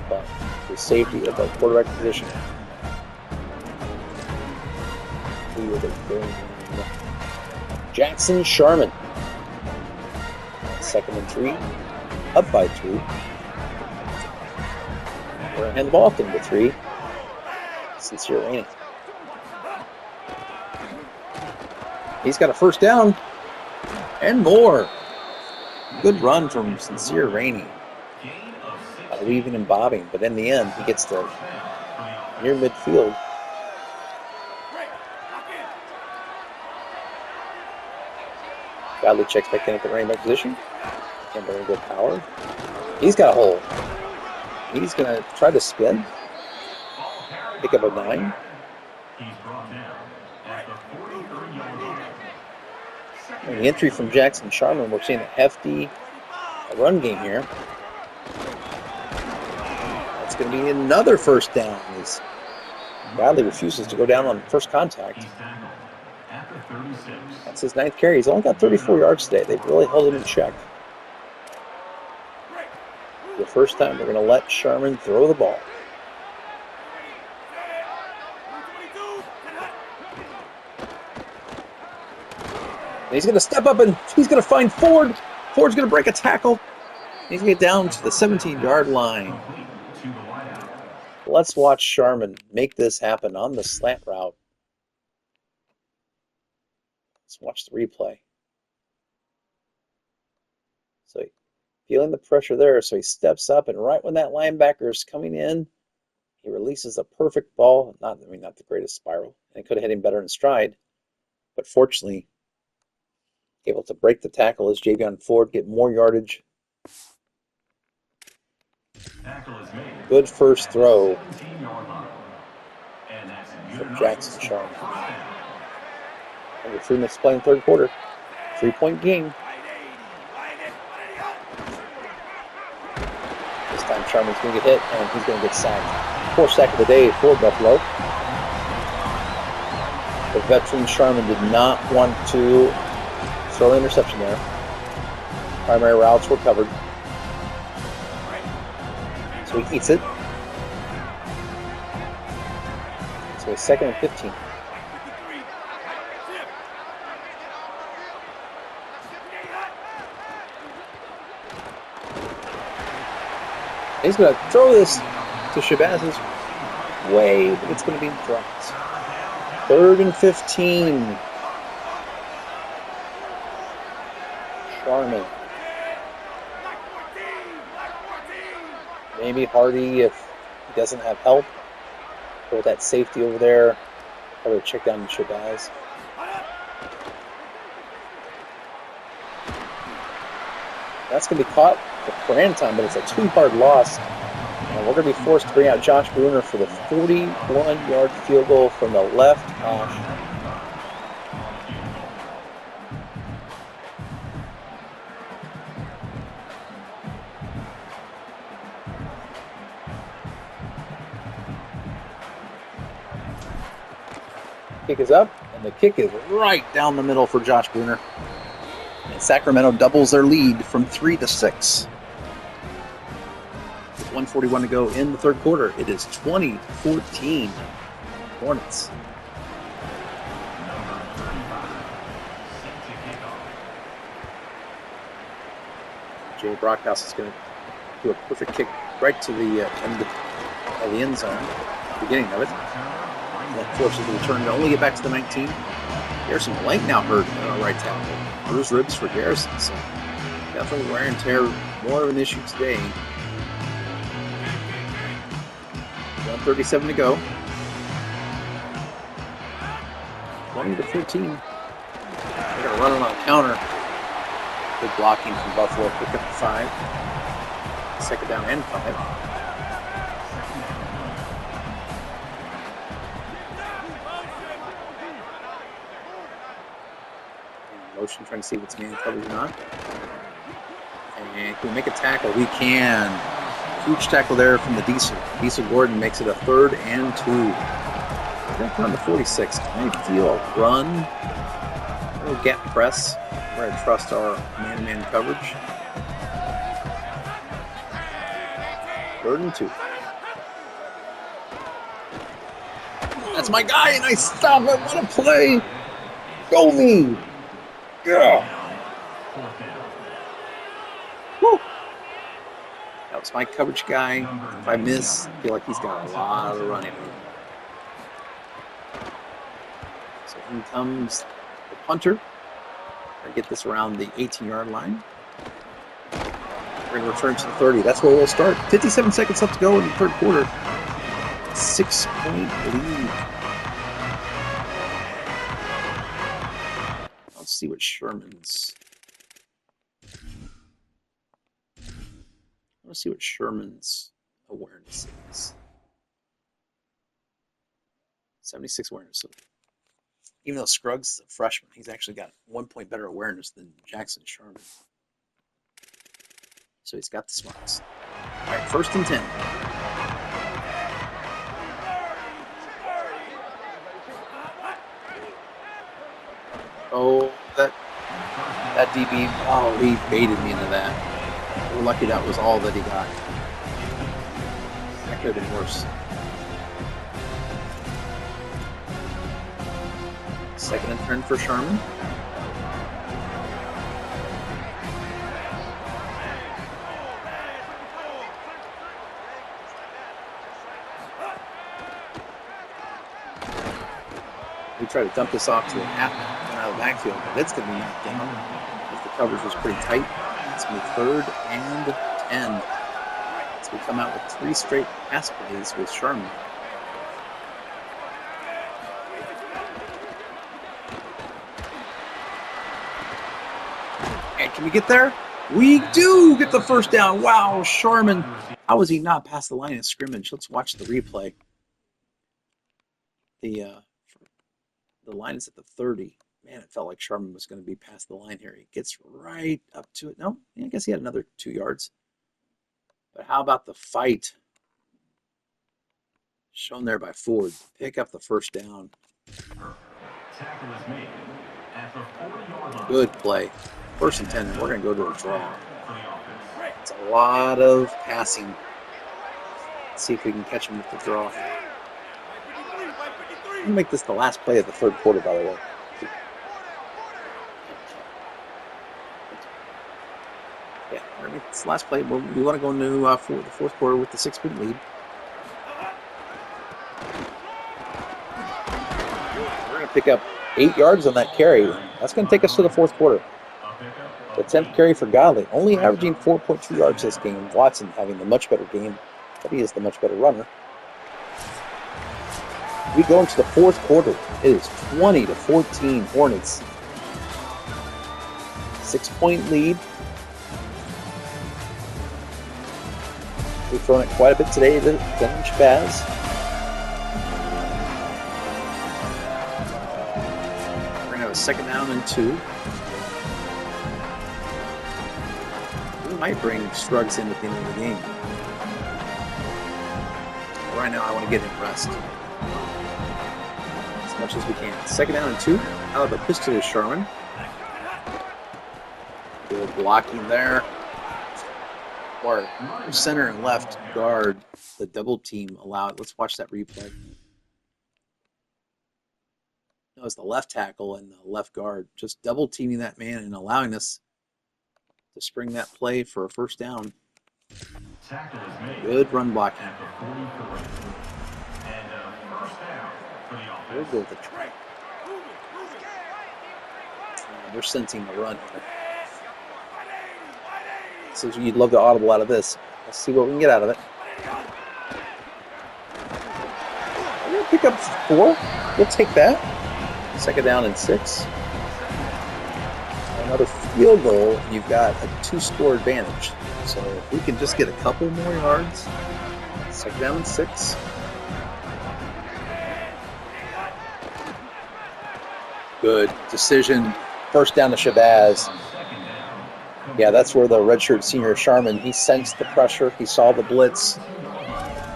But the safety of our quarterback position, we will bring in Jackson Sharman. 2nd and 3. Up by 2. We're going to hand the ball off to number 3. Sincere Rainey. He's got a 1st down. And more. Good run from Sincere Rainey. Weaving and bobbing, but in the end, he gets to near midfield. Godley checks back in at the running back position. And very good power. He's got a hole. He's going to try to spin. Pick up a 9. And the entry from Jackson Sharman, we're seeing a hefty run game here. That's going to be another 1st down. As Godley refuses to go down on first contact. That's his 9th carry. He's only got 34 yards today. They've really held him in check. For the first time, we're going to let Sharman throw the ball. And he's going to step up and he's going to find Ford. Ford's going to break a tackle. He's going to get down to the 17-yard line. Let's watch Sharman make this happen on the slant route. Let's watch the replay. So feeling the pressure there, so he steps up, and right when that linebacker is coming in, he releases a perfect ball. Not the greatest spiral, and it could have hit him better in stride, but fortunately, able to break the tackle as Javion Ford get more yardage. Good first throw from Jackson Sharman. Under 3 minutes to play in the third quarter. 3-point game. This time Sharman's going to get hit, and he's going to get sacked. 4th sack of the day for Buffalo. The veteran Sharman did not want to throw an interception there. Primary routes were covered. So he eats it. So it's 2nd and 15. He's going to throw this to Shabazz. Way, but it's going to be dropped. 3rd and 15. Sharman. Maybe Hardy, if he doesn't have help, with that safety over there, probably check down to Shabazz. That's going to be caught for Anton, but it's a 2-yard loss. And we're going to be forced to bring out Josh Bruner for the 41-yard field goal from the left hash. Kick is up, and the kick is right down the middle for Josh Bruner. And Sacramento doubles their lead from 3 to 6. With 1:41 to go in the third quarter, it is 20-14 Hornets. Jay Brockhouse is going to do a perfect kick right to the end of the end zone, beginning of it. That forces the return to only get back to the 19. Garrison Blank now hurt right tackle. Bruised ribs for Garrison, so definitely wear and tear more of an issue today. 1:37 to go. 20-14. They're going to run it on a counter. Good blocking from Buffalo. Pick up the 5. 2nd down and 5. Motion, trying to see if it's man covered or not. And can we make a tackle? We can. Huge tackle there from the Diesel. Diesel Gordon makes it a 3rd and 2. Back on the 46. Ideal run. A little gap press. We're going to trust our man-to-man coverage. 3rd and 2. That's my guy, and I stop it. What a play. Go me. Yeah. Woo. That was my coverage guy. If I miss, I feel like he's got a lot of running room. So in comes the punter. I get this around the 18-yard line. We're going to return to the 30. That's where we'll start. 57 seconds left to go in the third quarter. 6-point lead. Let's see what Sherman's. Let's see what Sherman's awareness is. 76 awareness. So even though Scruggs is a freshman, he's actually got 1 point better awareness than Jackson Sherman. So he's got the smarts. All right, 1st and 10. Oh, that DB, oh, he baited me into that. We're lucky that was all that he got. That could have been worse. 2nd and 10 for Sherman. We try to dump this off to the half out of the backfield, but it's going to be knocked down. If the coverage was pretty tight. It's going to be 3rd and 10. So we come out with 3 straight pass plays with Sherman. And can we get there? We do get the first down. Wow, Sherman. How was he not past the line of scrimmage? Let's watch the replay. The line is at the 30. Man, it felt like Sherman was going to be past the line here. He gets right up to it. No, I guess he had another 2 yards. But how about the fight shown there by Ford? Pick up the first down. Good play. 1st and 10, and we're going to go to a draw. It's a lot of passing. Let's see if we can catch him with the draw. I'm going to make this the last play of the 3rd quarter, by the way. Yeah, it's the last play. We want to go into the 4th quarter with the 6-point lead. We're going to pick up 8 yards on that carry. That's going to take us to the 4th quarter. The 10th carry for Godley, only averaging 4.2 yards this game. Watson having the much better game, but he is the much better runner. We go into the 4th quarter. It is 20-14 Hornets. 6-point lead. We've thrown it quite a bit today than Shabazz. We're going to have a 2nd down and 2. We might bring Scruggs in at the end of the game. But right now I want to get him rest as much as we can. 2nd down and 2. Out of the pistol is Sherman. Good blocking there. Or center and left guard, the double team allowed. Let's watch that replay. That was the left tackle and the left guard just double teaming that man and allowing us to spring that play for a 1st down. Good run blocking. We'll go with the try. They're sensing the run here. So you'd love the audible out of this. Let's see what we can get out of it. We're going to pick up 4. We'll take that. 2nd down and 6. Another field goal, and you've got a 2-score advantage. So if we can just get a couple more yards. 2nd down and 6. Good decision. 1st down to Shabazz. Yeah, that's where the redshirt senior Sharman, he sensed the pressure. He saw the blitz.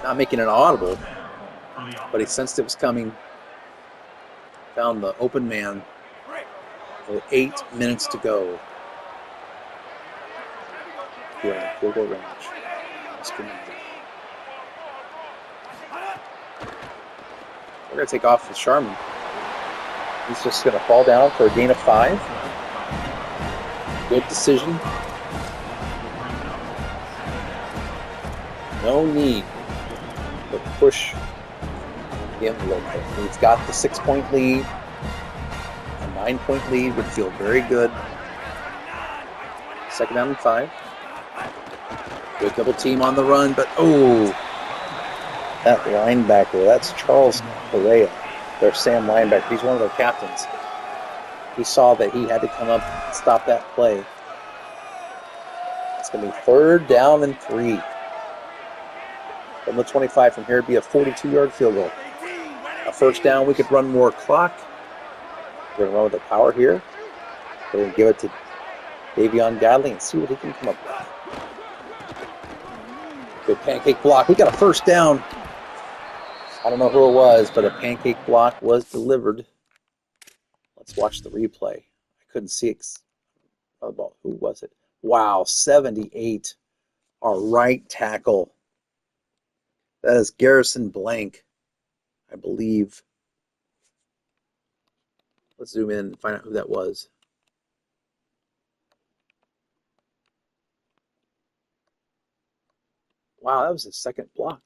Not making it audible, but he sensed it was coming. Found the open man with 8 minutes to go. We're in field goal range. We're going to take off with Sharman. He's just going to fall down for a gain of 5. Good decision. No need to push the envelope. He's got the 6-point lead. A 9-point lead would feel very good. 2nd down and 5. Good double team on the run, but that linebacker, that's Charles Correa, their Sam linebacker. He's one of their captains. He saw that he had to come up and stop that play. It's going to be 3rd down and 3. From the 25 from here, it'd be a 42-yard field goal. A 1st down, we could run more clock. We're going to run with the power here. We're going to give it to Davion Godley and see what he can come up with. Good pancake block. We got a 1st down. I don't know who it was, but a pancake block was delivered. Let's watch the replay. I couldn't see it. Who was it? Wow, 78. Our right tackle. That is Garrison Blank, I believe. Let's zoom in and find out who that was. Wow, that was his 2nd block.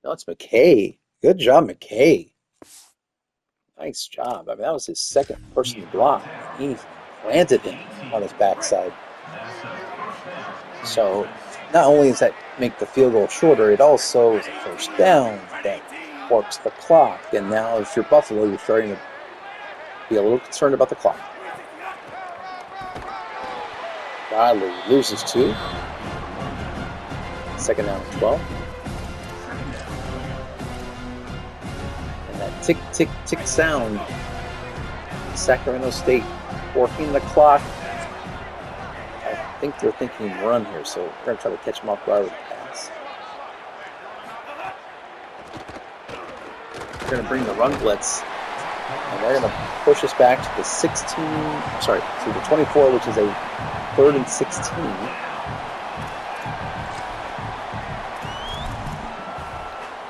No, it's McKay. Good job, McKay. Nice job. I mean, that was his 2nd person to block. He planted him. on his backside. So not only does that make the field goal shorter, it also is a first down that works the clock. And now if you're Buffalo, you're starting to be a little concerned about the clock. Godley loses 2. Second down and 12. And that tick, tick, tick sound. Sacramento State working the clock. I think they're thinking run here, so we're going to try to catch them off guard with the pass. We're going to bring the run blitz, and they're going to push us back to the to the 24, which is a 3rd and 16.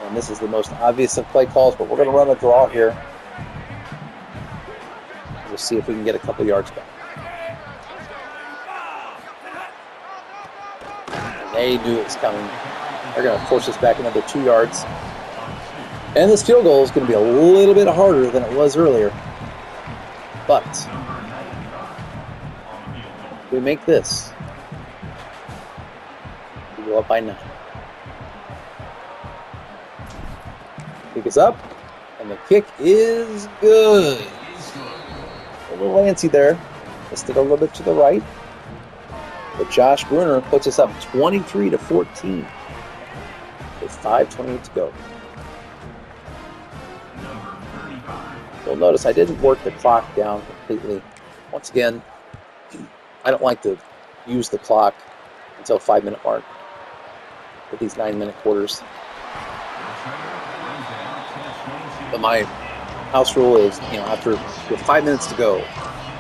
And this is the most obvious of play calls, but we're going to run a draw here. We'll see if we can get a couple yards back. And they knew it was coming. They're going to force us back another 2 yards. And this field goal is going to be a little bit harder than it was earlier. But we make this. We go up by 9. Kick is up, and the kick is good. A little antsy there. Missed it a little bit to the right. But Josh Bruner puts us up 23-14 with 5:28 to go. You'll notice I didn't work the clock down completely. Once again, I don't like to use the clock until 5-minute mark with these 9-minute quarters. But my house rule is, with 5 minutes to go,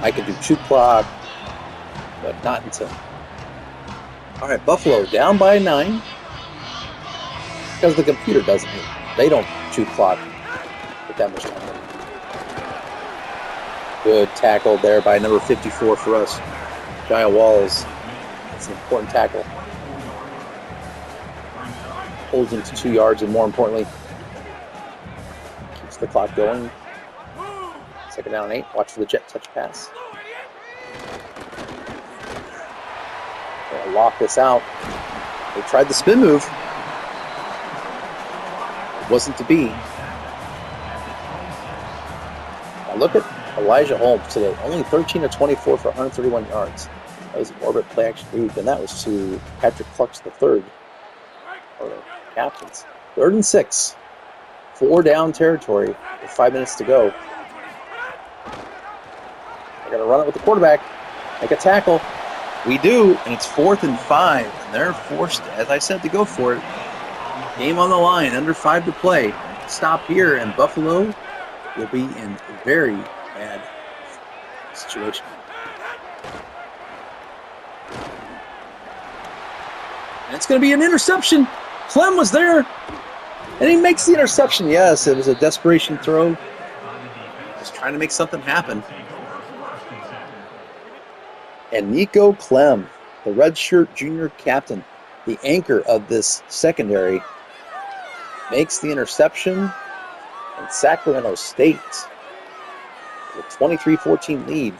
I can do shoot clock, but not until. All right, Buffalo down by 9 because the computer doesn't. They don't shoot clock with that much time. Good tackle there by number 54 for us, Jaya Walls. That's an important tackle. Holds him to 2 yards, and more importantly, keeps the clock going. Second down and 8. Watch for the jet touch pass. Gonna lock this out. They tried the spin move. It wasn't to be. Now look at Elijah Holmes today. Only 13-24 for 131 yards. That was an orbit play action move, and that was to Patrick Clark's III, or the captains. 3rd and 6. 4 down territory with 5 minutes to go. They're going to run it with the quarterback. Make a tackle. We do, and it's 4th and 5. And they're forced, as I said, to go for it. Game on the line, under 5 to play. Stop here, and Buffalo will be in a very bad situation. And it's going to be an interception. Clem was there, and he makes the interception. Yes, it was a desperation throw. Just trying to make something happen. And Nico Clem, the redshirt junior captain, the anchor of this secondary, makes the interception. And Sacramento State with a 23-14 lead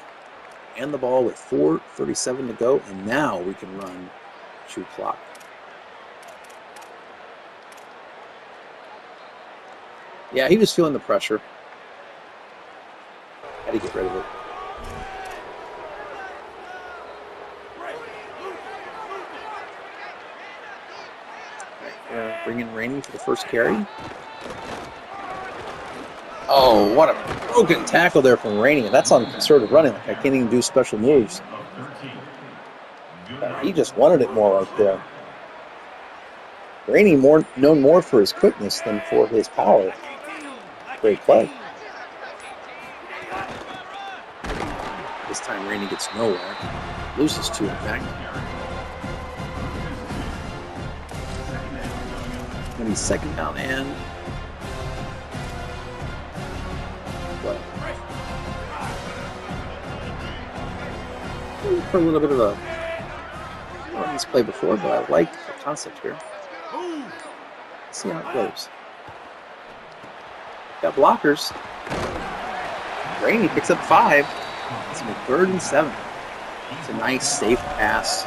and the ball with 4:37 to go. And now we can run shoot clock. Yeah, he was feeling the pressure. Had to get rid of it. Bring in Rainey for the first carry. Oh, what a broken tackle there from Rainey. And that's on conservative running. Like I can't even do special moves. He just wanted it more right there. Rainey known more for his quickness than for his power. Great play. This time Rainey gets nowhere. Loses 2, in fact. Going to be second down and what? For a little bit of a, I've run this play before, but I like the concept here. Let's see how it goes. Got blockers. Rainey picks up 5. It's going to be 3rd and 7. It's a nice, safe pass.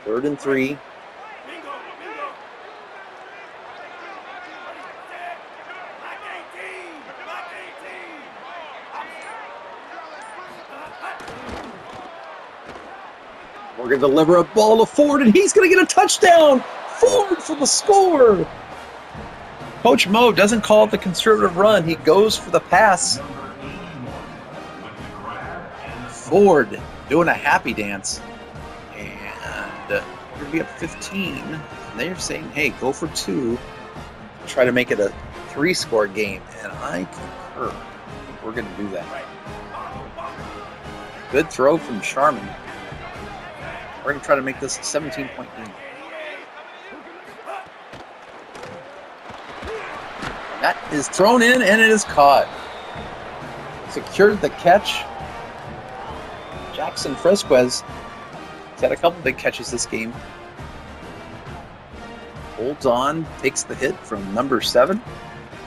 Third and 3. We're going to deliver a ball to Ford, and he's going to get a touchdown. Ford for the score. Coach Mo doesn't call it the conservative run. He goes for the pass. Ford doing a happy dance. And we're going to be up 15. And they're saying, hey, go for 2. Try to make it a 3-score game. And I concur. We're going to do that. Good throw from Sharman. We're going to try to make this a 17-point game. That is thrown in, and it is caught. Secured the catch. Jackson Fresquez has had a couple big catches this game. Holds on, takes the hit from number 7,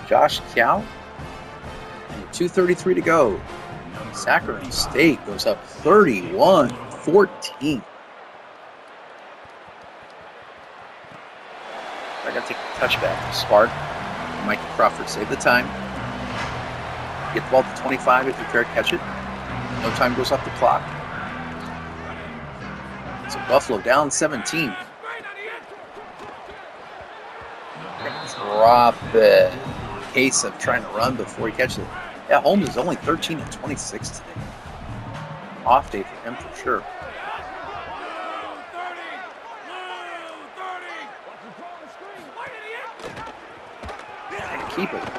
Josh Kyow. And 2:33 to go. Sacramento State goes up 31-14. I got to take the touchback. Smart. Mikey Crawford saved the time. Get the ball to 25 if you care to catch it. No time goes off the clock. So Buffalo down 17. Drop it. Case of trying to run before he catches it. Yeah, Holmes is only 13 and 26 today. Off day for him for sure. Keep it. The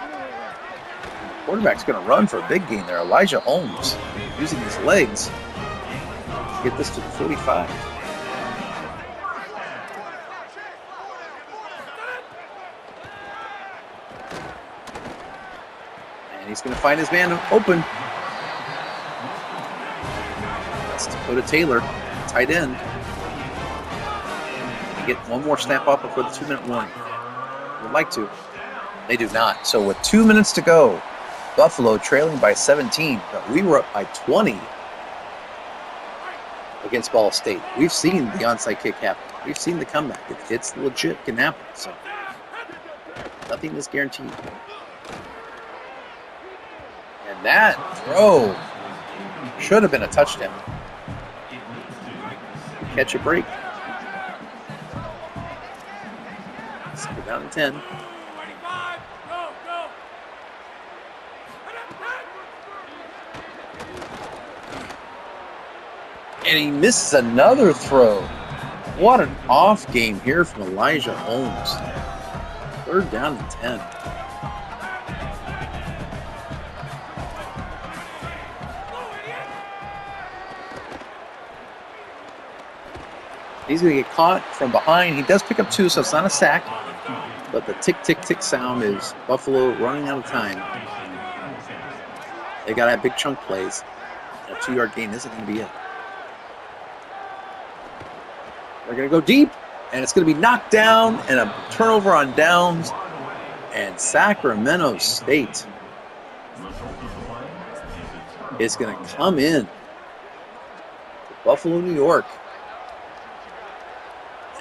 quarterback's going to run for a big gain there. Elijah Holmes using his legs to get this to the 45. And he's going to find his man open. That's Dakota Taylor, tight end. And get one more snap off before the 2-minute warning. Would like to. They do not. So with 2 minutes to go, Buffalo trailing by 17, but we were up by 20 against Ball State. We've seen the onside kick happen. We've seen the comeback. It's legit, can happen. So nothing is guaranteed. And that throw should have been a touchdown. Catch a break. Let's go down to 10. And he misses another throw. What an off game here from Elijah Holmes. 3rd down and 10. He's going to get caught from behind. He does pick up 2, so it's not a sack. But the tick, tick, tick sound is Buffalo running out of time. They got to have big chunk plays. A 2-yard gain isn't going to be it. They're going to go deep, and it's going to be knocked down, and a turnover on downs. And Sacramento State is going to come in to Buffalo, New York.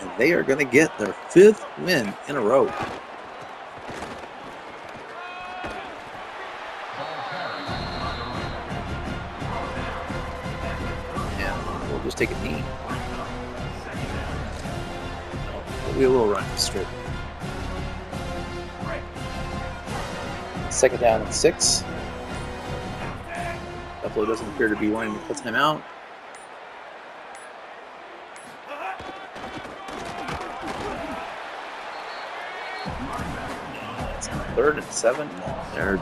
And they are going to get their 5th win in a row. And we'll just take a knee. We will run this straight. 2nd down and 6. Buffalo doesn't appear to be wanting to pull time out. It's 3rd and 7. We're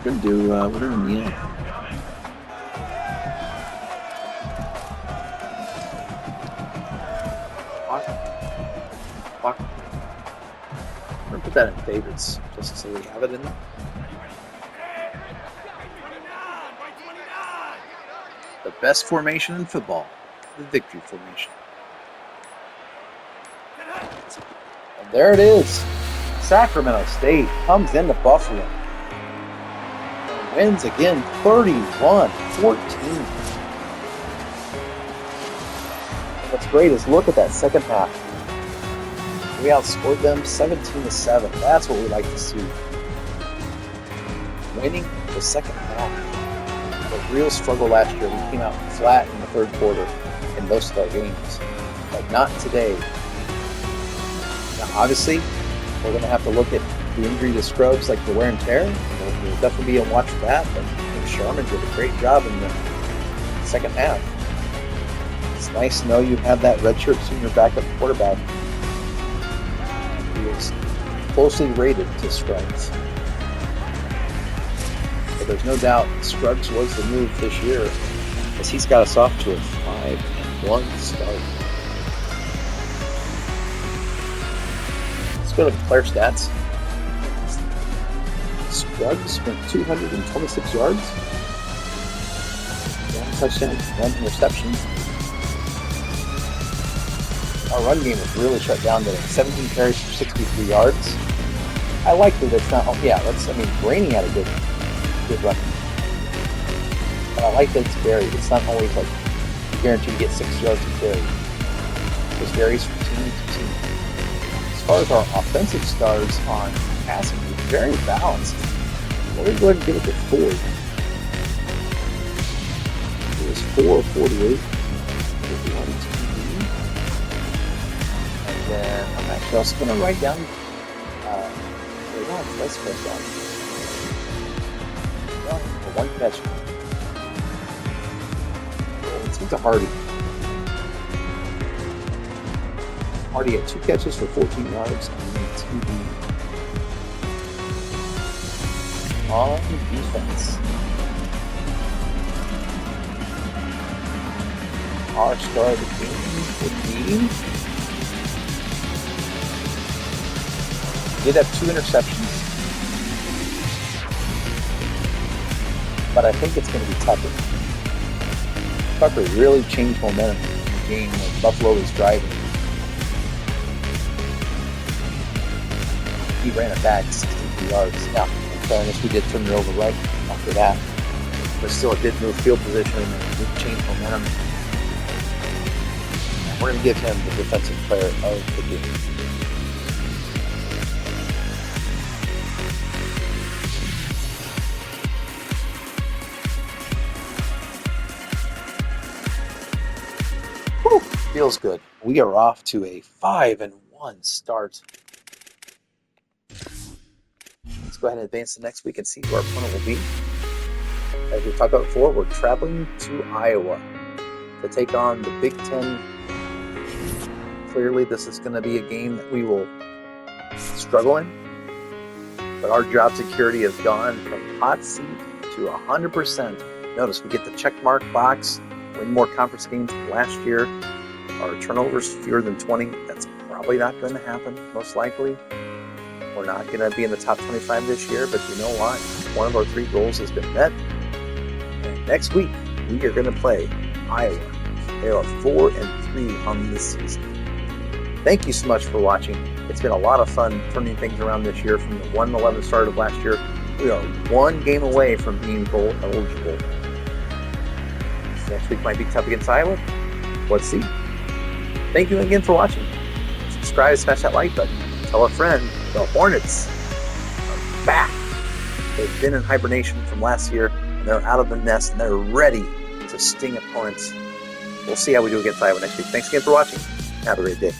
going to do, we're going to kneel. We're going to put that in favorites, just so we have it in there. The best formation in football, the victory formation. And there it is. Sacramento State comes into Buffalo. wins again, 31-14. What's great is look at that second half. We outscored them 17-7. That's what we like to see. Winning the second half. A real struggle last year. We came out flat in the third quarter in most of our games, but not today. Now, obviously, we're going to have to look at the injury to Scruggs, like the wear and tear. We'll definitely be on watch for that. But Sharman did a great job in the second half. It's nice to know you have that redshirt senior backup quarterback. He was closely rated to Scruggs. But there's no doubt Scruggs was the move this year, as he's got us off to a 5-1 start. Let's go to player stats. Scruggs went 226 yards, 1 touchdown, 1 interception. Our run game was really shut down today. 17 carries for 63 yards. I like that it's not. Brainy had a good run. But I like that it's varied. It's not always like guaranteed to get 6 yards a carry. It just varies from team to team. As far as our offensive stars on passing, it's very balanced. Let me go ahead and give it to Ford. It was 4 of 48. And then I'm actually also going to write down. Let's press down. For 1 catch. Let's get to Hardy. Hardy had 2 catches for 14 yards and a TD. On defense, our star of the game would be. Did have 2 interceptions, but I think it's going to be Tucker. Tucker really changed momentum in the game when Buffalo was driving. He ran it back 62 yards. Now, in fairness, we did turn it over right after that, but still it did move field position and did change momentum. And we're going to give him the defensive player of the game. Whew, feels good. We are off to a 5-1 start. Let's go ahead and advance to next week and see who our opponent will be. As we talked about before, we're traveling to Iowa to take on the Big Ten. Clearly, this is going to be a game that we will struggle in, but our job security has gone from hot seat to 100%. Notice we get the check mark box, win more conference games than last year. Our turnovers fewer than 20. That's probably not going to happen, most likely. We're not going to be in the top 25 this year, but you know what? One of our 3 goals has been met. And next week, we are going to play Iowa. They are 4-3 on this season. Thank you so much for watching. It's been a lot of fun turning things around this year from the 1-11 start of last year. We are 1 game away from being bowl eligible. Next week might be tough against Iowa. Let's see. Thank you again for watching. Subscribe, smash that like button. Tell a friend. The Hornets are back. They've been in hibernation from last year, and they're out of the nest, and they're ready to sting opponents. We'll see how we do against Iowa next week. Thanks again for watching. Have a great day.